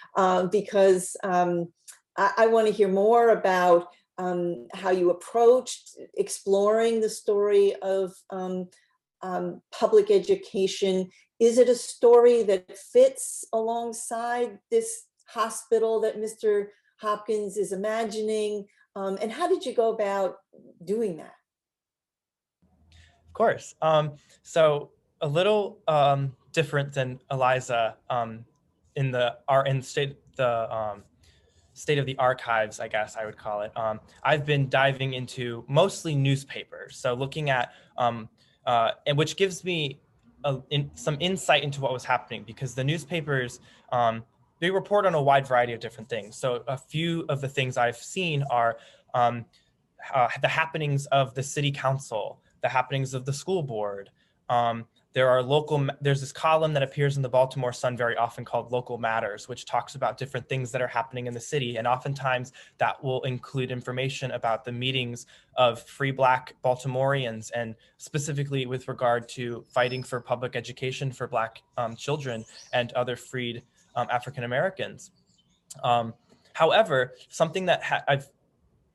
because I want to hear more about how you approached exploring the story of public education. Is it a story that fits alongside this hospital that Mr. Hopkins is imagining? And how did you go about doing that? Of course. So a little different than Eliza in the state of the archives, I guess I would call it. I've been diving into mostly newspapers, so looking at and which gives me some insight into what was happening, because the newspapers they report on a wide variety of different things. So a few of the things I've seen are the happenings of the city council, the happenings of the school board. There's this column that appears in the Baltimore Sun very often called Local Matters, which talks about different things that are happening in the city. And oftentimes that will include information about the meetings of free Black Baltimoreans, and specifically with regard to fighting for public education for Black children and other freed African Americans. However, something that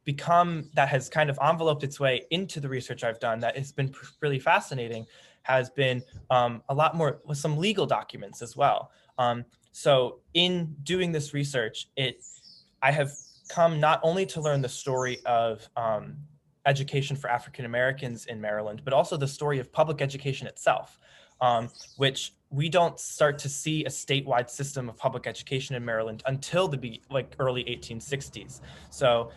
that has kind of enveloped its way into the research I've done that has been really fascinating has been a lot more with some legal documents as well. So in doing this research, I have come not only to learn the story of education for African Americans in Maryland, but also the story of public education itself, which we don't start to see a statewide system of public education in Maryland until the early 1860s. So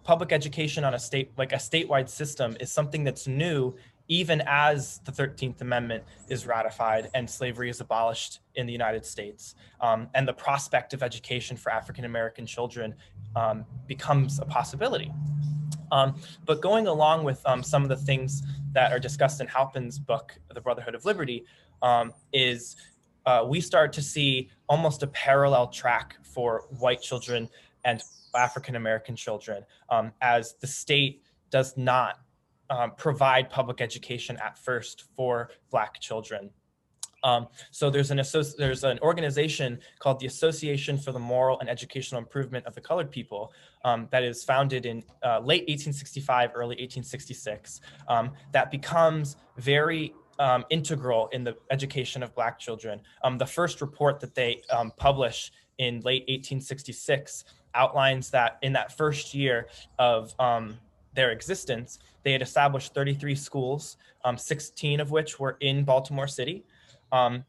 public education on a statewide system is something that's new, even as the 13th Amendment is ratified and slavery is abolished in the United States. And the prospect of education for African American children becomes a possibility. But going along with some of the things that are discussed in Halpin's book, The Brotherhood of Liberty, is we start to see almost a parallel track for white children and African American children, as the state does not provide public education at first for Black children. So there's an organization called the Association for the Moral and Educational Improvement of the Colored People that is founded in late 1865, early 1866, that becomes very integral in the education of Black children. The first report that they publish in late 1866 outlines that in that first year of their existence, they had established 33 schools, 16 of which were in Baltimore City.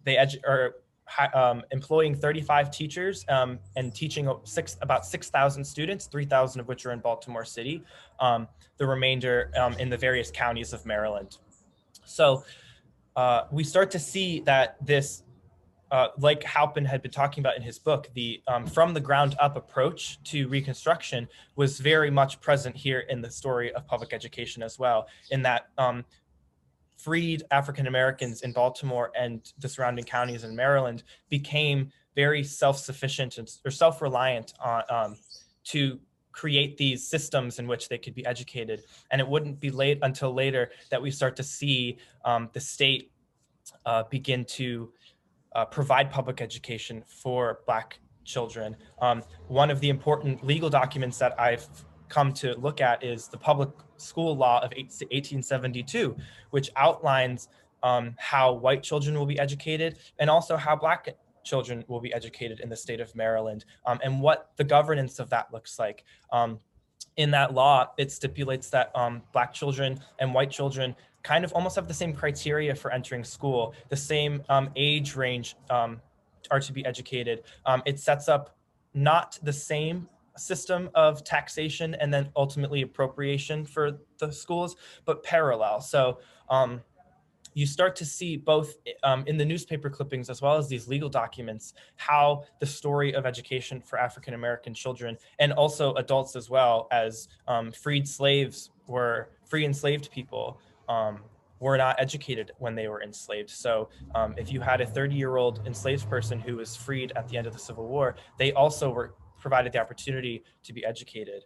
They are employing 35 teachers and teaching about 6,000 students, 3,000 of which are in Baltimore City, the remainder in the various counties of Maryland. So we start to see that this, like Halpin had been talking about in his book, the from the ground up approach to Reconstruction was very much present here in the story of public education as well, in that freed African Americans in Baltimore and the surrounding counties in Maryland became very self-sufficient or self-reliant on to create these systems in which they could be educated. And it wouldn't be until later that we start to see the state begin to provide public education for Black children. One of the important legal documents that I've come to look at is the Public School Law of 1872, which outlines how white children will be educated and also how Black children will be educated in the state of Maryland, and what the governance of that looks like. In that law, it stipulates that Black children and white children kind of almost have the same criteria for entering school, the same age range are to be educated. It sets up not the same system of taxation and then ultimately appropriation for the schools, but parallel. So you start to see both in the newspaper clippings as well as these legal documents, how the story of education for African American children and also adults as well as free enslaved people were not educated when they were enslaved. So if you had a 30-year-old enslaved person who was freed at the end of the Civil War, they also were provided the opportunity to be educated.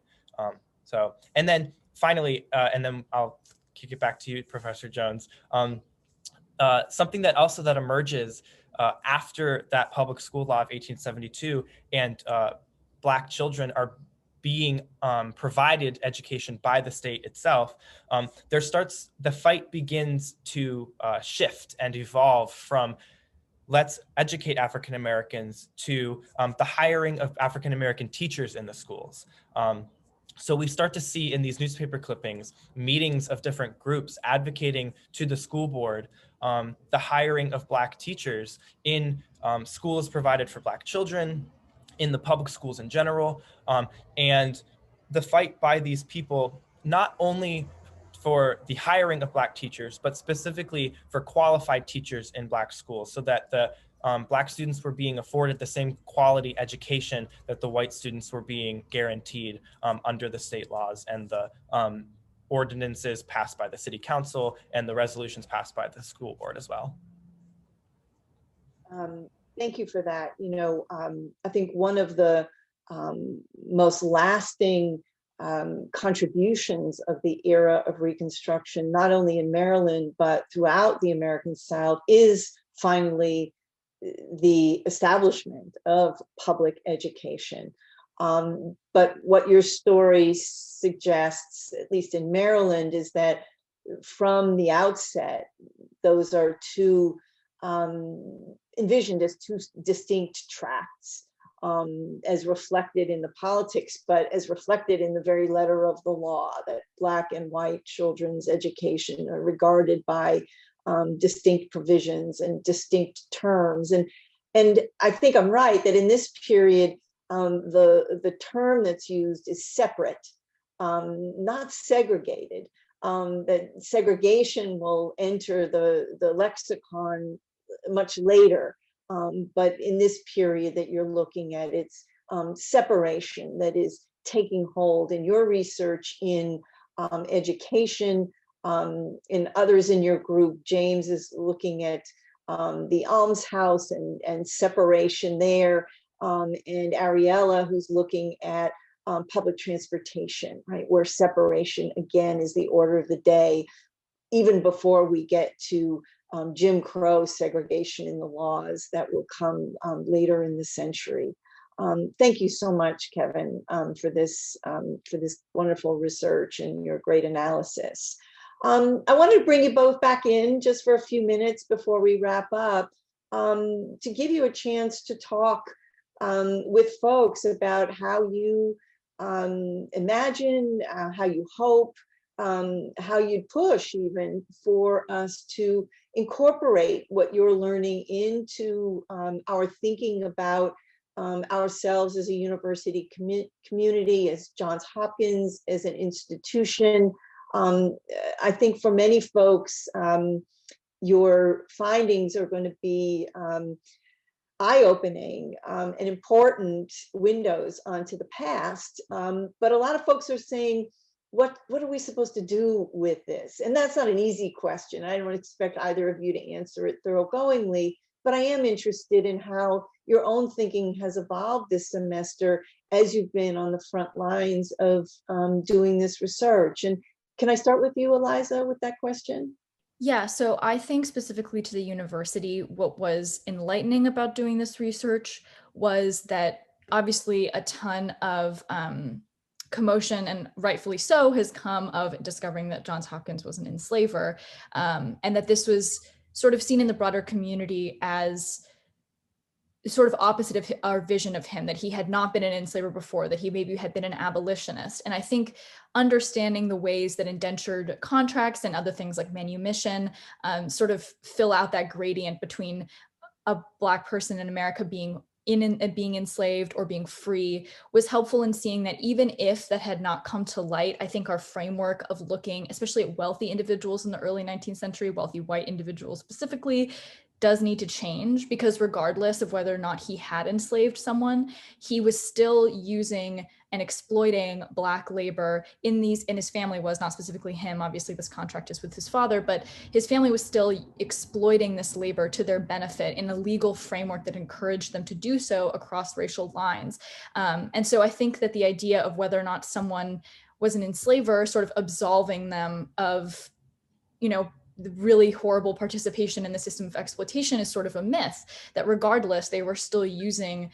And then finally, and then I'll kick it back to you, Professor Jones. Something that emerges after that public school law of 1872 and Black children are being provided education by the state itself, the fight begins to shift and evolve from let's educate African Americans to the hiring of African American teachers in the schools. So we start to see in these newspaper clippings meetings of different groups advocating to the school board the hiring of Black teachers in schools provided for Black children, in the public schools in general, and the fight by these people, not only for the hiring of Black teachers, but specifically for qualified teachers in Black schools, so that the Black students were being afforded the same quality education that the white students were being guaranteed under the state laws and the ordinances passed by the city council and the resolutions passed by the school board as well. Thank you for that. You know, I think one of the most lasting contributions of the era of Reconstruction, not only in Maryland, but throughout the American South, is finally the establishment of public education. But what your story suggests, at least in Maryland, is that from the outset, those are envisioned as two distinct tracks, as reflected in the politics, but as reflected in the very letter of the law, that Black and white children's education are regarded by distinct provisions and distinct terms. And I think I'm right that in this period, the term that's used is separate, not segregated. That segregation will enter the lexicon much later, but in this period that you're looking at, it's separation that is taking hold in your research in education. In others in your group, James is looking at the almshouse and separation there, and Ariella, who's looking at public transportation, right, where separation again is the order of the day, even before we get to Jim Crow segregation in the laws that will come later in the century. Thank you so much, Kevin, for this wonderful research and your great analysis. I wanted to bring you both back in just for a few minutes before we wrap up, to give you a chance to talk with folks about how you imagine, how you hope, how you'd push even for us to incorporate what you're learning into our thinking about ourselves as a university community, as Johns Hopkins, as an institution. I think for many folks, your findings are going to be eye-opening and important windows onto the past. But a lot of folks are saying, what are we supposed to do with this? And that's not an easy question. I don't expect either of you to answer it thoroughgoingly, but I am interested in how your own thinking has evolved this semester as you've been on the front lines of doing this research. And can I start with you, Eliza, with that question? Yeah, so I think specifically to the university, what was enlightening about doing this research was that obviously a ton of commotion, and rightfully so, has come of discovering that Johns Hopkins was an enslaver, and that this was sort of seen in the broader community as sort of opposite of our vision of him, that he had not been an enslaver before, that he maybe had been an abolitionist. And I think understanding the ways that indentured contracts and other things like manumission sort of fill out that gradient between a Black person in America being being enslaved or being free was helpful in seeing that even if that had not come to light, I think our framework of looking, especially at wealthy individuals in the early 19th century, wealthy white individuals specifically, does need to change, because regardless of whether or not he had enslaved someone, he was still using and exploiting Black labor and his family was, not specifically him, obviously this contract is with his father, but his family was still exploiting this labor to their benefit in a legal framework that encouraged them to do so across racial lines. And so I think that the idea of whether or not someone was an enslaver, sort of absolving them of, the really horrible participation in the system of exploitation, is sort of a myth, that regardless, they were still using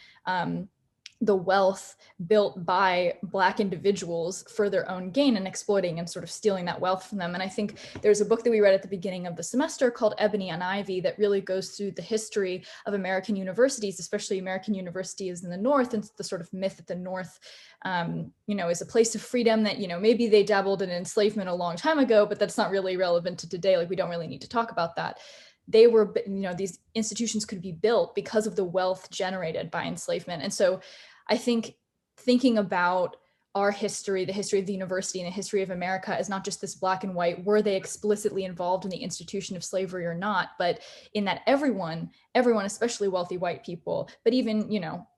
the wealth built by Black individuals for their own gain and exploiting and sort of stealing that wealth from them. And I think there's a book that we read at the beginning of the semester called Ebony and Ivy that really goes through the history of American universities, especially American universities in the North, and the sort of myth that the North, is a place of freedom, that, maybe they dabbled in enslavement a long time ago, but that's not really relevant to today. Like, we don't really need to talk about that. They were, these institutions could be built because of the wealth generated by enslavement. And so I think thinking about our history, the history of the university and the history of America, is not just this black and white, were they explicitly involved in the institution of slavery or not, but in that everyone, especially wealthy white people, but even,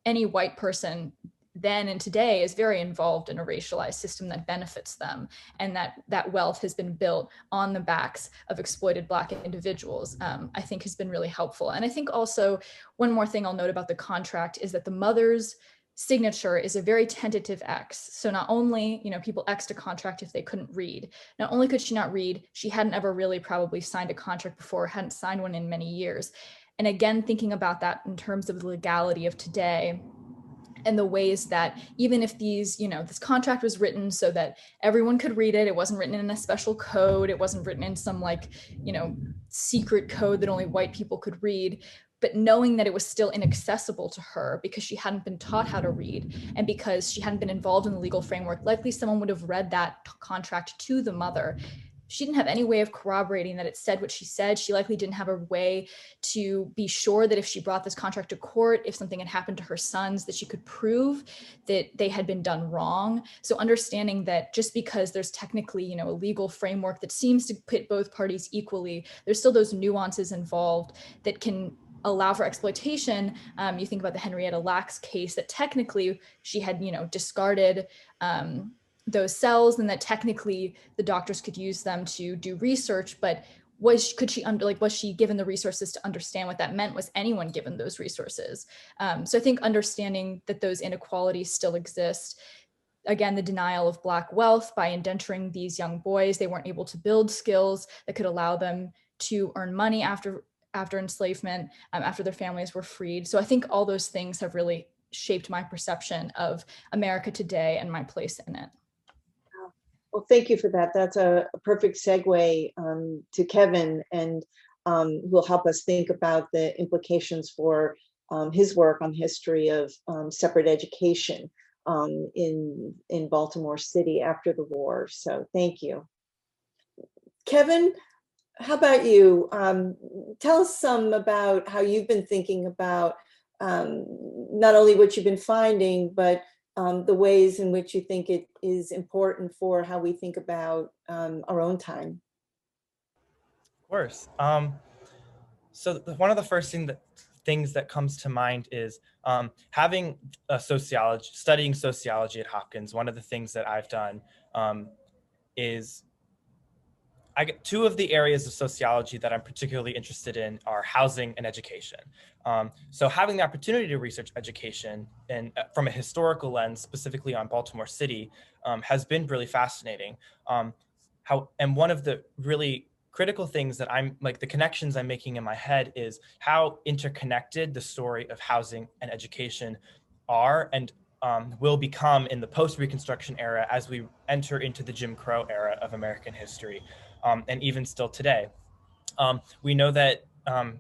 any white person then and today is very involved in a racialized system that benefits them, and that wealth has been built on the backs of exploited Black individuals, I think has been really helpful. And I think also one more thing I'll note about the contract is that the mother's signature is a very tentative X. So not only, people X'd a contract if they couldn't read. Not only could she not read, she hadn't ever really probably signed a contract before, hadn't signed one in many years. And again, thinking about that in terms of the legality of today, and the ways that even if these, this contract was written so that everyone could read it, it wasn't written in a special code, it wasn't written in some secret code that only white people could read, but knowing that it was still inaccessible to her because she hadn't been taught how to read, and because she hadn't been involved in the legal framework, likely someone would have read that contract to the mother. She didn't have any way of corroborating that it said what she said. She likely didn't have a way to be sure that if she brought this contract to court, if something had happened to her sons, that she could prove that they had been done wrong. So understanding that just because there's technically, a legal framework that seems to pit both parties equally, there's still those nuances involved that can allow for exploitation. You think about the Henrietta Lacks case, that technically she had, discarded those cells, and that technically the doctors could use them to do research, but was she given the resources to understand what that meant? Was anyone given those resources? So I think understanding that those inequalities still exist. Again, the denial of Black wealth by indenturing these young boys. They weren't able to build skills that could allow them to earn money after enslavement, after their families were freed. So I think all those things have really shaped my perception of America today and my place in it. Well, thank you for that. That's a perfect segue to Kevin, and will help us think about the implications for his work on the history of separate education in Baltimore City after the war. So thank you. Kevin, how about you? Tell us some about how you've been thinking about not only what you've been finding, but the ways in which you think it is important for how we think about our own time. Of course. So one of the first things that comes to mind is having studying sociology at Hopkins. One of the things that I've done is two of the areas of sociology that I'm particularly interested in are housing and education. So having the opportunity to research education and from a historical lens, specifically on Baltimore City, has been really fascinating. And one of the really critical things that the connections I'm making in my head is how interconnected the story of housing and education are and will become in the post-Reconstruction era as we enter into the Jim Crow era of American history. And even still today. We know that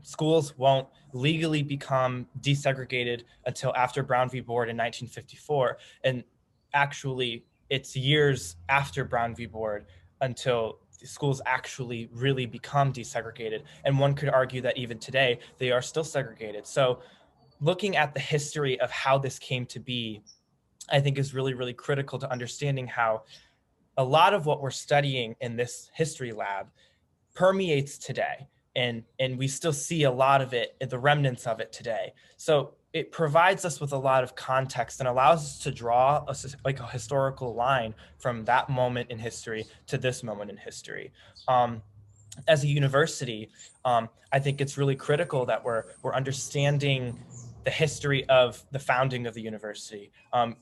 schools won't legally become desegregated until after Brown v. Board in 1954. And actually, it's years after Brown v. Board until schools actually really become desegregated. And one could argue that even today, they are still segregated. So looking at the history of how this came to be, I think is really, really critical to understanding how a lot of what we're studying in this history lab permeates today. And we still see a lot of it, the remnants of it today. So it provides us with a lot of context and allows us to draw a historical line from that moment in history to this moment in history. As a university, I think it's really critical that we're understanding the history of the founding of the university.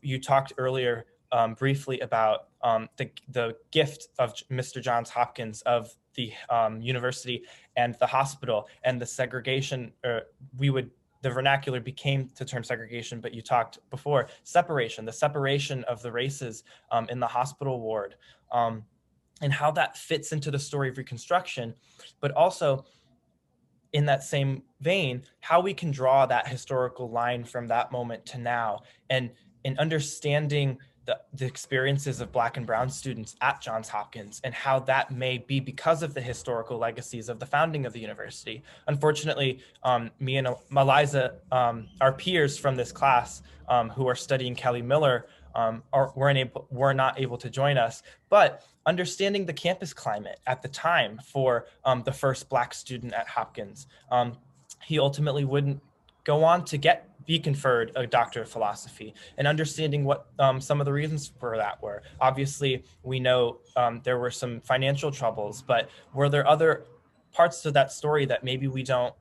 You talked earlier briefly about the gift of Mr. Johns Hopkins of the university and the hospital, and the segregation, the the vernacular became the term segregation, but you talked before, separation, the separation of the races in the hospital ward, and how that fits into the story of Reconstruction, but also in that same vein, how we can draw that historical line from that moment to now, and in understanding the experiences of Black and Brown students at Johns Hopkins and how that may be because of the historical legacies of the founding of the university. Unfortunately, me and Eliza, our peers from this class who are studying Kelly Miller, were not able to join us, but understanding the campus climate at the time for the first Black student at Hopkins, he ultimately wouldn't go on to be conferred a doctor of philosophy, and understanding what some of the reasons for that were. Obviously, we know there were some financial troubles, but were there other parts to that story that maybe we don't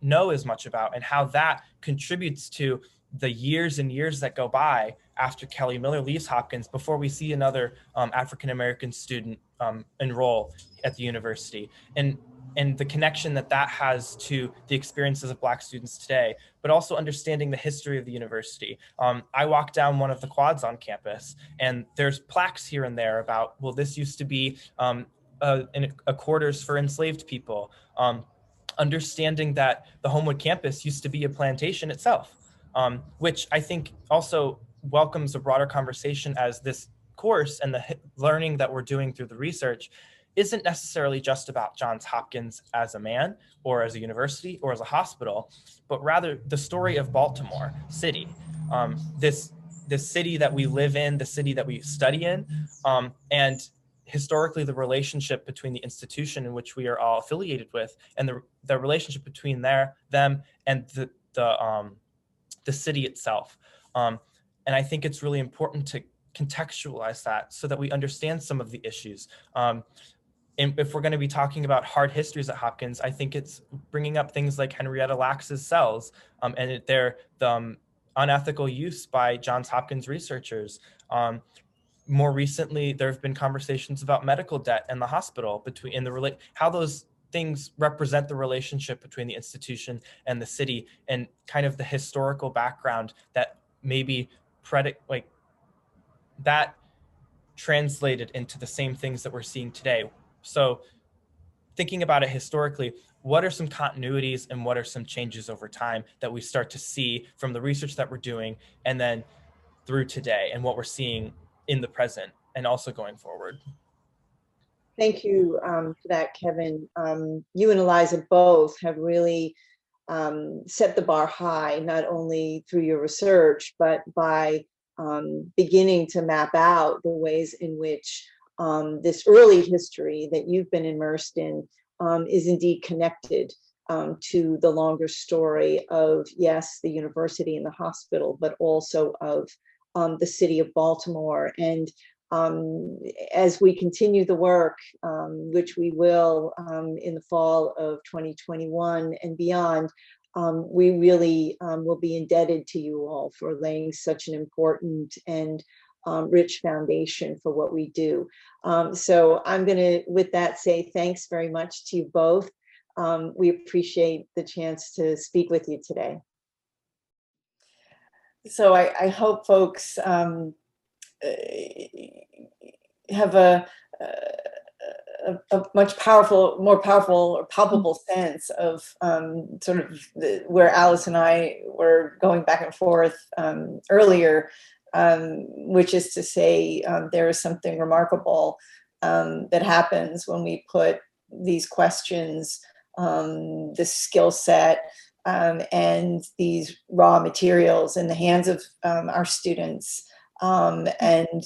know as much about, and how that contributes to the years and years that go by after Kelly Miller leaves Hopkins before we see another African-American student enroll at the university, and the connection that has to the experiences of Black students today, but also understanding the history of the university. I walked down one of the quads on campus, and there's plaques here and there about, well, this used to be a quarters for enslaved people. Understanding that the Homewood campus used to be a plantation itself, which I think also welcomes a broader conversation, as this course and the learning that we're doing through the research isn't necessarily just about Johns Hopkins as a man or as a university or as a hospital, but rather the story of Baltimore City, this city that we live in, the city that we study in, and historically the relationship between the institution in which we are all affiliated with, and the relationship between them and the city itself. And I think it's really important to contextualize that so that we understand some of the issues. And if we're going to be talking about hard histories at Hopkins, I think it's bringing up things like Henrietta Lacks's cells and their unethical use by Johns Hopkins researchers. More recently, there have been conversations about medical debt and the hospital, how those things represent the relationship between the institution and the city, and kind of the historical background that maybe that translated into the same things that we're seeing today. So thinking about it historically, what are some continuities and what are some changes over time that we start to see from the research that we're doing, and then through today, and what we're seeing in the present and also going forward? Thank you for that, Kevin. You and Eliza both have really set the bar high, not only through your research, but by beginning to map out the ways in which this early history that you've been immersed in is indeed connected to the longer story of, yes, the university and the hospital, but also of the city of Baltimore. And as we continue the work, which we will in the fall of 2021 and beyond, we really will be indebted to you all for laying such an important and rich foundation for what we do. So I'm going to, with that, say thanks very much to you both. We appreciate the chance to speak with you today. So I hope folks have a much more powerful or palpable sense of sort of where Alice and I were going back and forth earlier, which is to say there is something remarkable that happens when we put these questions, this skill set, and these raw materials in the hands of our students. And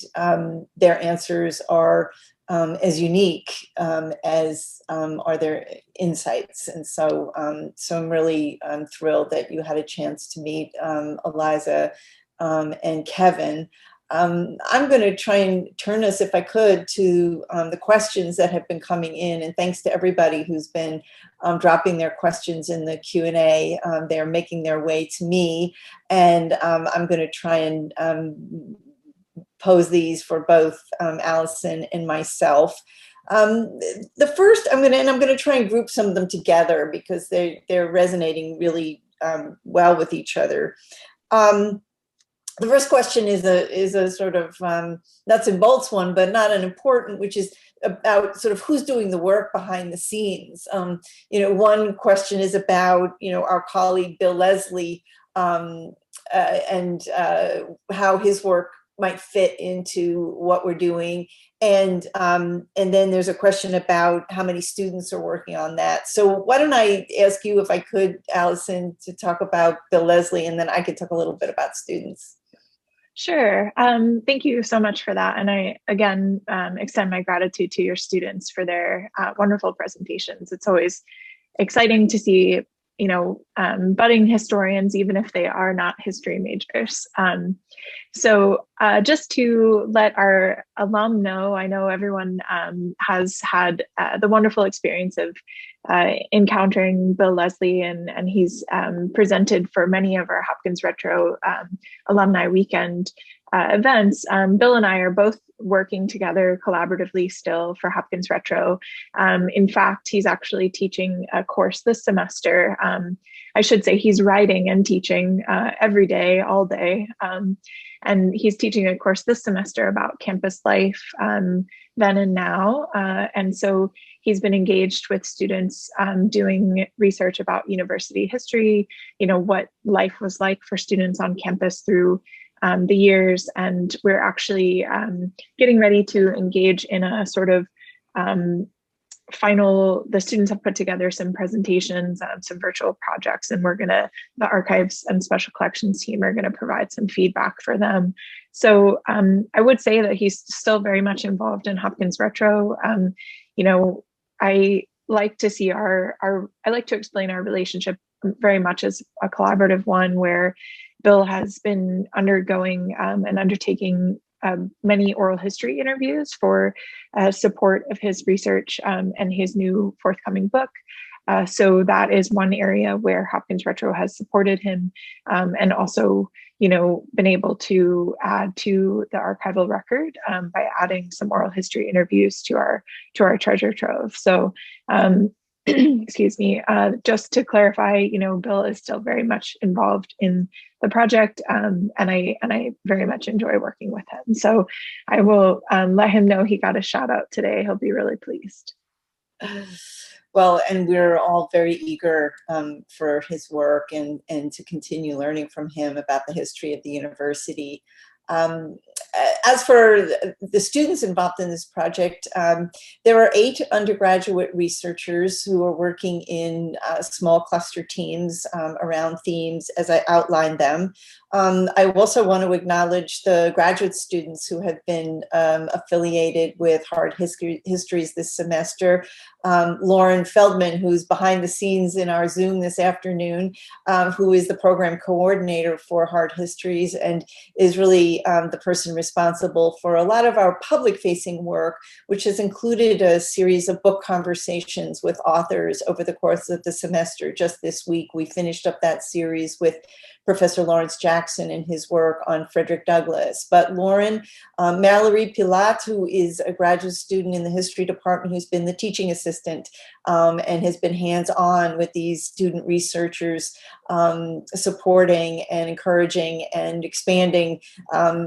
their answers are as unique as are their insights. And so, I'm really thrilled that you had a chance to meet Eliza and Kevin. I'm going to try and turn us, if I could, to the questions that have been coming in. And thanks to everybody who's been dropping their questions in the Q&A. They're making their way to me. And I'm going to try and pose these for both Allison and myself. The first, I'm going to try and group some of them together because they're resonating really well with each other. The first question is a sort of nuts and bolts one, but not unimportant, which is about sort of who's doing the work behind the scenes. One question is about, our colleague Bill Leslie and how his work might fit into what we're doing. And then there's a question about how many students are working on that. So why don't I ask you, if I could, Allison, to talk about Bill Leslie, and then I could talk a little bit about students. Sure. Thank you so much for that. And I, again, extend my gratitude to your students for their wonderful presentations. It's always exciting to see, budding historians, even if they are not history majors. So just to let our alum know, I know everyone has had the wonderful experience of encountering Bill Leslie, and he's presented for many of our Hopkins Retro Alumni Weekend events. Bill and I are both working together collaboratively still for Hopkins Retro. In fact, he's actually teaching a course this semester. I should say he's writing and teaching every day, all day. And he's teaching a course this semester about campus life then and now. And so he's been engaged with students doing research about university history, what life was like for students on campus through the years. And we're actually getting ready to engage in a sort of the students have put together some presentations, some virtual projects, and the archives and special collections team are gonna provide some feedback for them. So I would say that he's still very much involved in Hopkins Retro. I like to see I like to explain our relationship very much as a collaborative one, where Bill has been undergoing and undertaking many oral history interviews for support of his research and his new forthcoming book. So that is one area where Hopkins Retro has supported him, and also, been able to add to the archival record by adding some oral history interviews to our treasure trove. So excuse me, just to clarify, Bill is still very much involved in the project, and I very much enjoy working with him. So I will let him know he got a shout out today. He'll be really pleased. Well, and we're all very eager for his work and to continue learning from him about the history of the university. As for the students involved in this project, there are 8 undergraduate researchers who are working in small cluster teams around themes as I outlined them. I also want to acknowledge the graduate students who have been affiliated with Hard Histories this semester. Lauren Feldman, who's behind the scenes in our Zoom this afternoon, who is the program coordinator for Hard Histories and is really the person responsible for a lot of our public-facing work, which has included a series of book conversations with authors over the course of the semester. Just this week, we finished up that series with Professor Lawrence Jackson and his work on Frederick Douglass. But Lauren, Mallory Pilat, who is a graduate student in the history department, who's been the teaching assistant and has been hands-on with these student researchers, supporting and encouraging and expanding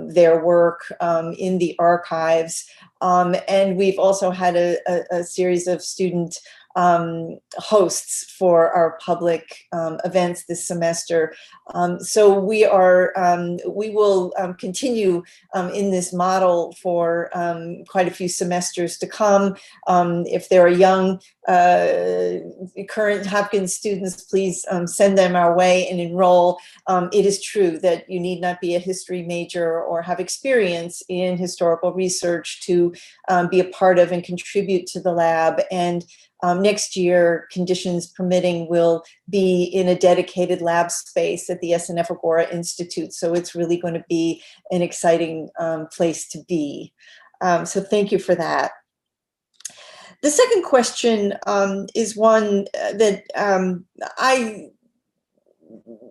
their work in the archives. And we've also had a series of student hosts for our public events this semester. So we will continue in this model for quite a few semesters to come. If there are young current Hopkins students, please send them our way and enroll. It is true that you need not be a history major or have experience in historical research to be a part of and contribute to the lab. And next year, conditions permitting, will be in a dedicated lab space at the SNF Agora Institute. So it's really going to be an exciting place to be. So thank you for that. The second question is one that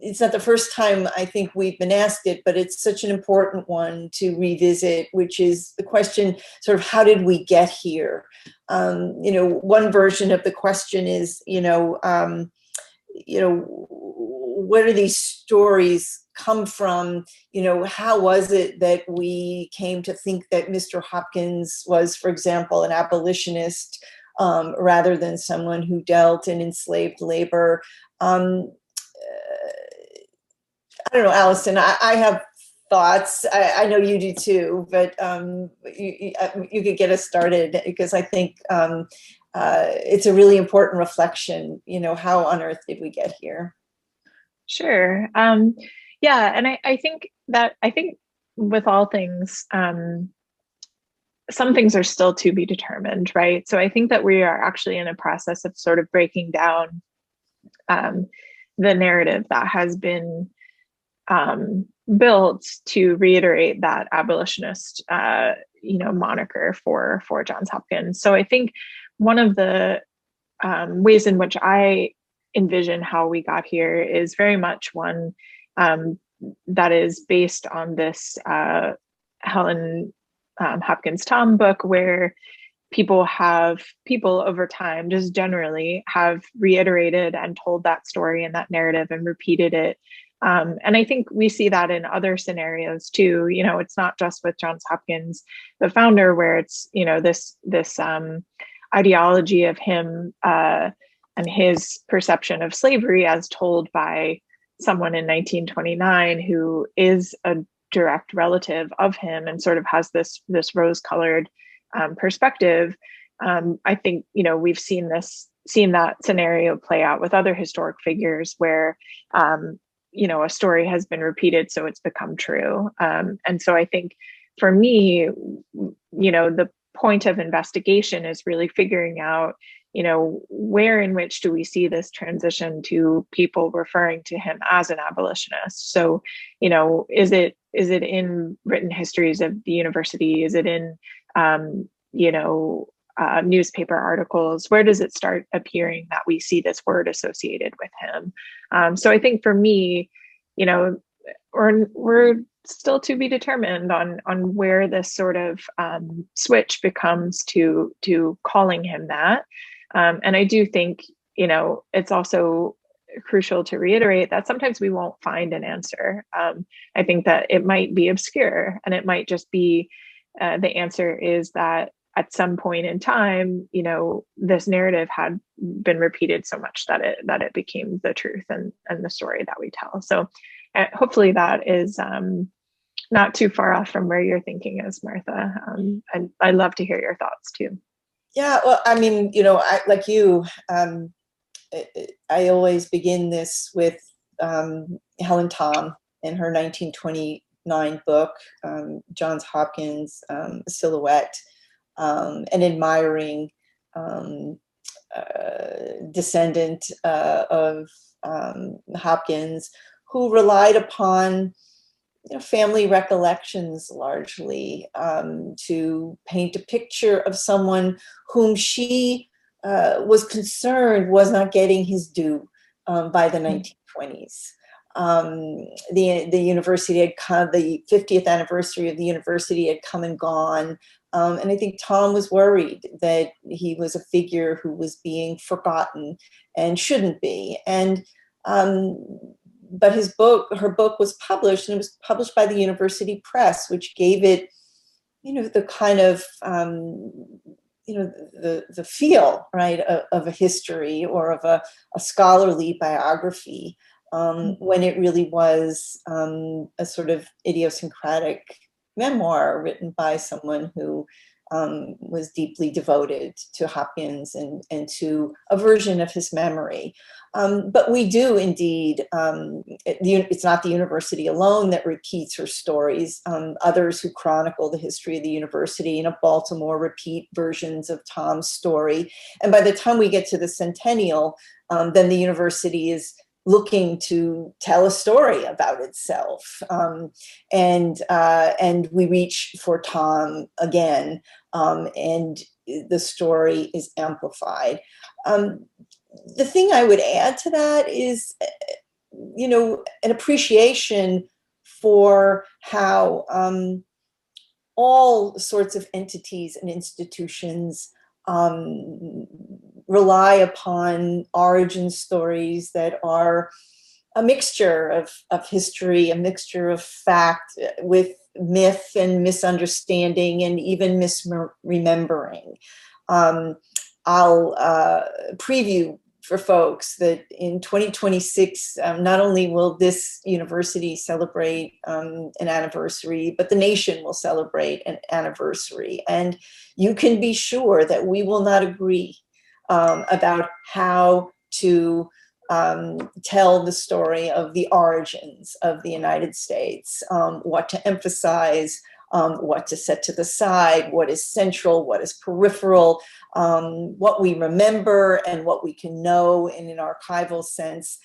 it's not the first time I think we've been asked it, but it's such an important one to revisit, which is the question, sort of, how did we get here? One version of the question is, where do these stories come from? How was it that we came to think that Mr. Hopkins was, for example, an abolitionist rather than someone who dealt in enslaved labor? I don't know, Allison, I have thoughts. I know you do too, but you could get us started, because I think it's a really important reflection. How on earth did we get here? Sure. Yeah, and I think with all things, some things are still to be determined, right? So I think that we are actually in a process of sort of breaking down the narrative that has been built to reiterate that abolitionist, moniker for Johns Hopkins. So I think one of the ways in which I envision how we got here is very much one that is based on this Helen Hopkins Tom book, where people over time just generally have reiterated and told that story and that narrative and repeated it. And I think we see that in other scenarios too. It's not just with Johns Hopkins, the founder, where it's, this ideology of him and his perception of slavery as told by someone in 1929 who is a direct relative of him and sort of has this rose-colored perspective. I think we've seen that scenario play out with other historic figures where a story has been repeated, so it's become true. And so I think for me, the point of investigation is really figuring out, where in which do we see this transition to people referring to him as an abolitionist? So, is it in written histories of the university? Is it in, newspaper articles? Where does it start appearing that we see this word associated with him? So I think for me, we're still to be determined on where this sort of switch becomes to calling him that. And I do think, it's also crucial to reiterate that sometimes we won't find an answer. I think that it might be obscure, and it might just be the answer is that at some point in time, this narrative had been repeated so much that it became the truth and the story that we tell. So hopefully that is not too far off from where you're thinking is, Martha. And I'd love to hear your thoughts too. Yeah, well, I mean, like you, I always begin this with Helen Tom in her 1929 book, Johns Hopkins, Silhouette, an admiring descendant of Hopkins, who relied upon family recollections largely to paint a picture of someone whom she was concerned was not getting his due by the 1920s. The university had come, the 50th anniversary of the university had come and gone. And I think Tom was worried that he was a figure who was being forgotten and shouldn't be. And but her book was published, and it was published by the university press, which gave it, the kind of, the feel, right, of a history or of a scholarly biography, when it really was a sort of idiosyncratic memoir written by someone who was deeply devoted to Hopkins and to a version of his memory. But we do indeed, it's not the university alone that repeats her stories. Others who chronicle the history of the university Baltimore repeat versions of Tom's story. And by the time we get to the centennial, then the university is looking to tell a story about itself. And we reach for Tom again, and the story is amplified. The thing I would add to that is, an appreciation for how all sorts of entities and institutions rely upon origin stories that are a mixture of history, a mixture of fact with myth and misunderstanding and even misremembering. I'll preview for folks that in 2026, not only will this university celebrate an anniversary, but the nation will celebrate an anniversary. And you can be sure that we will not agree about how to tell the story of the origins of the United States, what to emphasize, what to set to the side, what is central, what is peripheral, what we remember and what we can know in an archival sense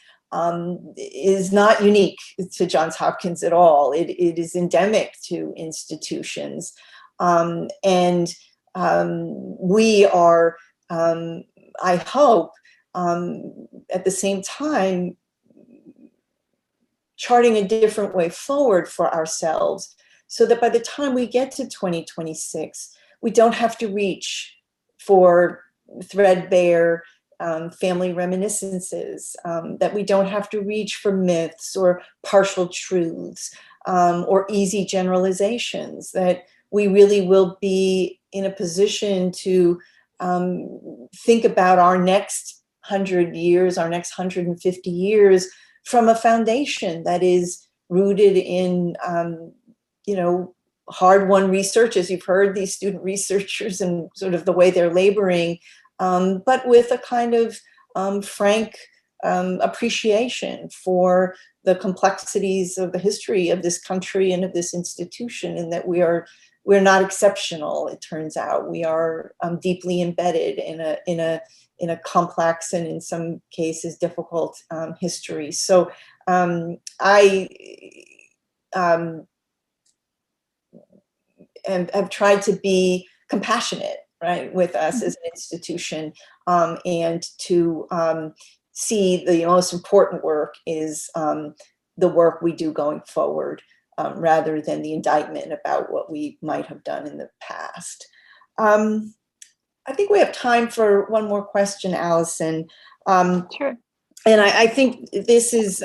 is not unique to Johns Hopkins at all. It is endemic to institutions. And we are, I hope, at the same time, charting a different way forward for ourselves so that by the time we get to 2026, we don't have to reach for threadbare family reminiscences, that we don't have to reach for myths or partial truths or easy generalizations, that we really will be in a position to think about our next 100 years, our next 150 years from a foundation that is rooted in, hard-won research, as you've heard, these student researchers and sort of the way they're laboring, but with a kind of frank appreciation for the complexities of the history of this country and of this institution, and that we're not exceptional. It turns out we are deeply embedded in a complex and in some cases difficult history. So I have tried to be compassionate, right, with us as an institution, and to see the most important work is the work we do going forward, rather than the indictment about what we might have done in the past. I think we have time for one more question, Allison. Sure. And I think this is,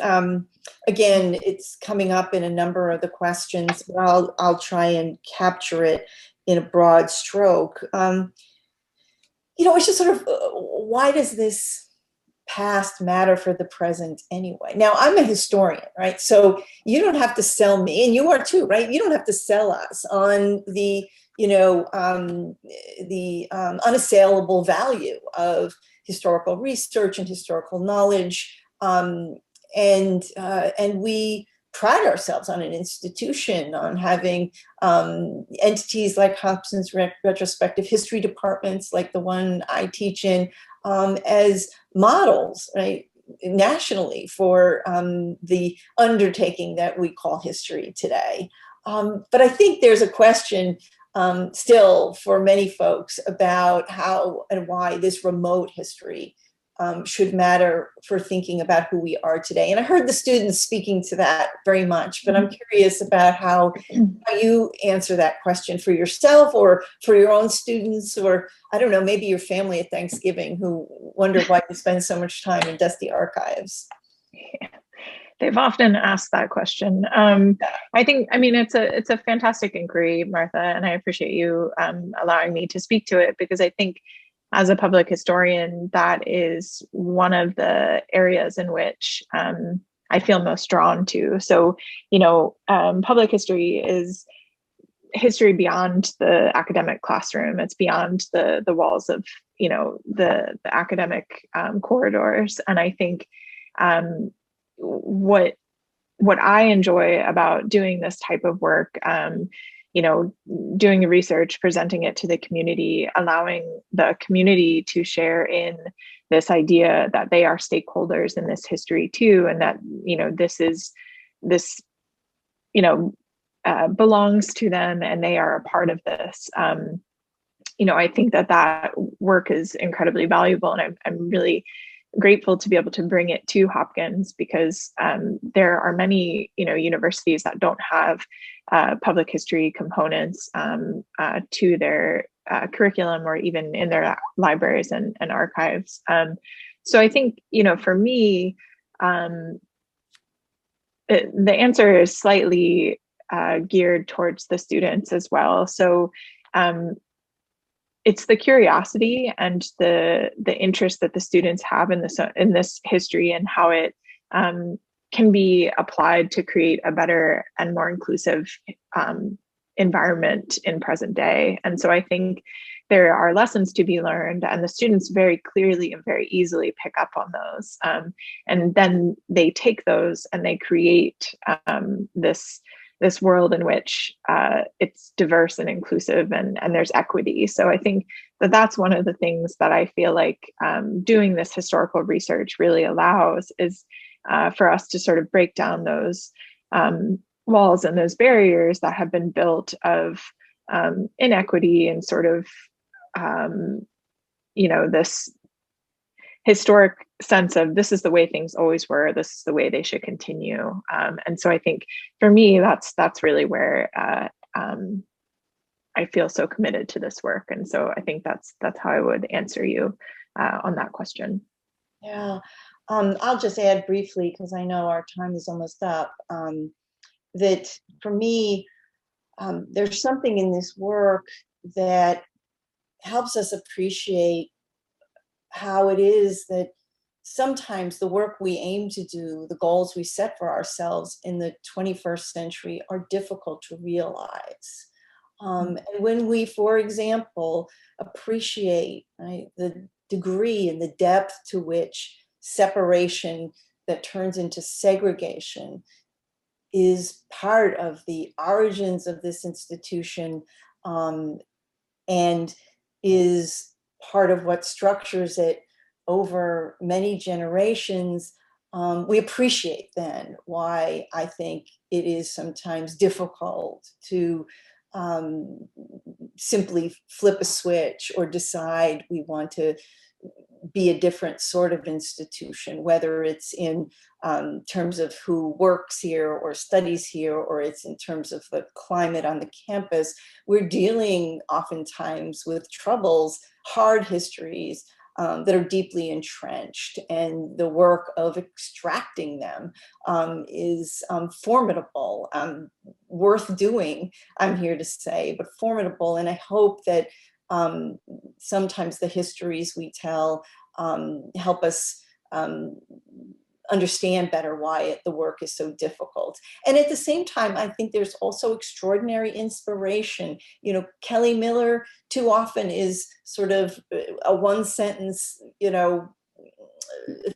again, it's coming up in a number of the questions, but I'll try and capture it in a broad stroke. It's just sort of, why does this past matter for the present anyway? Now, I'm a historian, right? So you don't have to sell me, and you are too, right? You don't have to sell us on the unassailable value of historical research and historical knowledge. And we pride ourselves on an institution, on having entities like Hopkins Retrospective, history departments like the one I teach in, as models, right, nationally for the undertaking that we call history today. But I think there's a question still for many folks about how and why this remote history should matter for thinking about who we are today. And I heard the students speaking to that very much, but I'm curious about how you answer that question for yourself or for your own students, or I don't know, maybe your family at Thanksgiving who wonder why you spend so much time in dusty archives. Yeah. They've often asked that question. I think, it's a fantastic inquiry, Martha, and I appreciate you allowing me to speak to it, because I think as a public historian, that is one of the areas in which I feel most drawn to. So, public history is history beyond the academic classroom. It's beyond the walls of, the academic corridors. And I think what I enjoy about doing this type of work, doing the research, presenting it to the community, allowing the community to share in this idea that they are stakeholders in this history too, and that this belongs to them and they are a part of this. I think that work is incredibly valuable, and I'm really grateful to be able to bring it to Hopkins, because there are many universities that don't have public history components to their curriculum or even in their libraries and archives. So I think for me, the answer is slightly geared towards the students as well. So it's the curiosity and the interest that the students have in this history and how it can be applied to create a better and more inclusive environment in present day. And so I think there are lessons to be learned, and the students very clearly and very easily pick up on those. And then they take those and they create this world in which it's diverse and inclusive, and there's equity. So I think that's one of the things that I feel like doing this historical research really allows is for us to sort of break down those walls and those barriers that have been built of inequity and sort of, this historic sense of this is the way things always were, this is the way they should continue. And so I think for me, that's really where I feel so committed to this work. And so I think that's how I would answer you on that question. Yeah, I'll just add briefly, because I know our time is almost up, that for me, there's something in this work that helps us appreciate how it is that sometimes the work we aim to do, the goals we set for ourselves in the 21st century are difficult to realize. And when we, for example, appreciate, right, the degree and the depth to which separation that turns into segregation is part of the origins of this institution, and is part of what structures it over many generations, we appreciate then why I think it is sometimes difficult to simply flip a switch or decide we want to be a different sort of institution, whether it's in terms of who works here or studies here, or it's in terms of the climate on the campus. We're dealing oftentimes with troubles, hard histories that are deeply entrenched, and the work of extracting them is formidable, worth doing, I'm here to say, but formidable. And I hope that sometimes the histories we tell help us understand better why the work is so difficult. And at the same time, I think there's also extraordinary inspiration. You know, Kelly Miller too often is sort of a one sentence,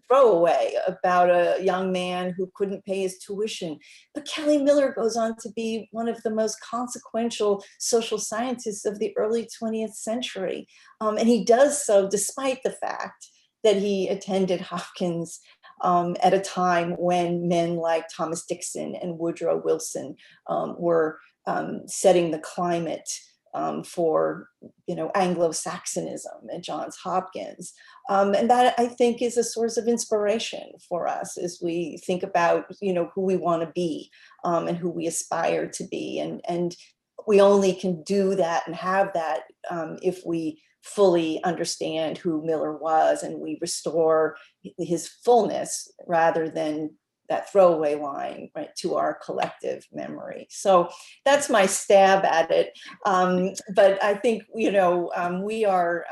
throwaway about a young man who couldn't pay his tuition. But Kelly Miller goes on to be one of the most consequential social scientists of the early 20th century. And he does so despite the fact that he attended Hopkins at a time when men like Thomas Dixon and Woodrow Wilson were setting the climate for Anglo-Saxonism at Johns Hopkins. And that, I think, is a source of inspiration for us as we think about who we want to be and who we aspire to be. And we only can do that and have that if we fully understand who Miller was and we restore his fullness rather than that throwaway line, right, to our collective memory. So that's my stab at it. But I think, we are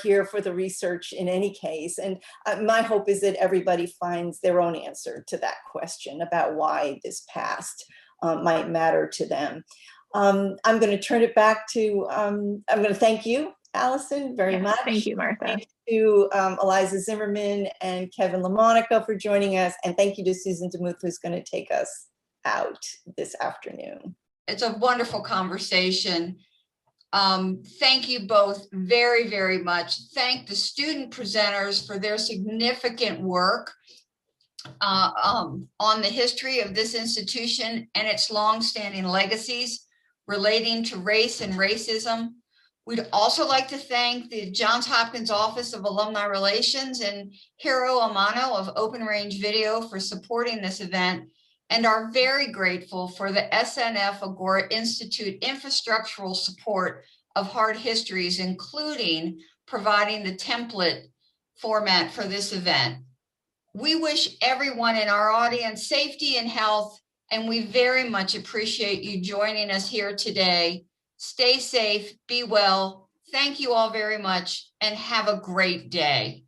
here for the research in any case. And my hope is that everybody finds their own answer to that question about why this past might matter to them. I'm going to turn it back to, I'm going to thank you, Allison, very much. Thank you, Martha. Thank you to Eliza Zimmerman and Kevin LaMonica for joining us. And thank you to Susan DeMuth, who's going to take us out this afternoon. It's a wonderful conversation. Thank you both very, very much. Thank the student presenters for their significant work on the history of this institution and its longstanding legacies relating to race and racism. We'd also like to thank the Johns Hopkins Office of Alumni Relations and Hiro Amano of Open Range Video for supporting this event, and are very grateful for the SNF Agora Institute infrastructural support of hard histories, including providing the template format for this event. We wish everyone in our audience safety and health, and we very much appreciate you joining us here today. Stay safe, be well. Thank you all very much, and have a great day.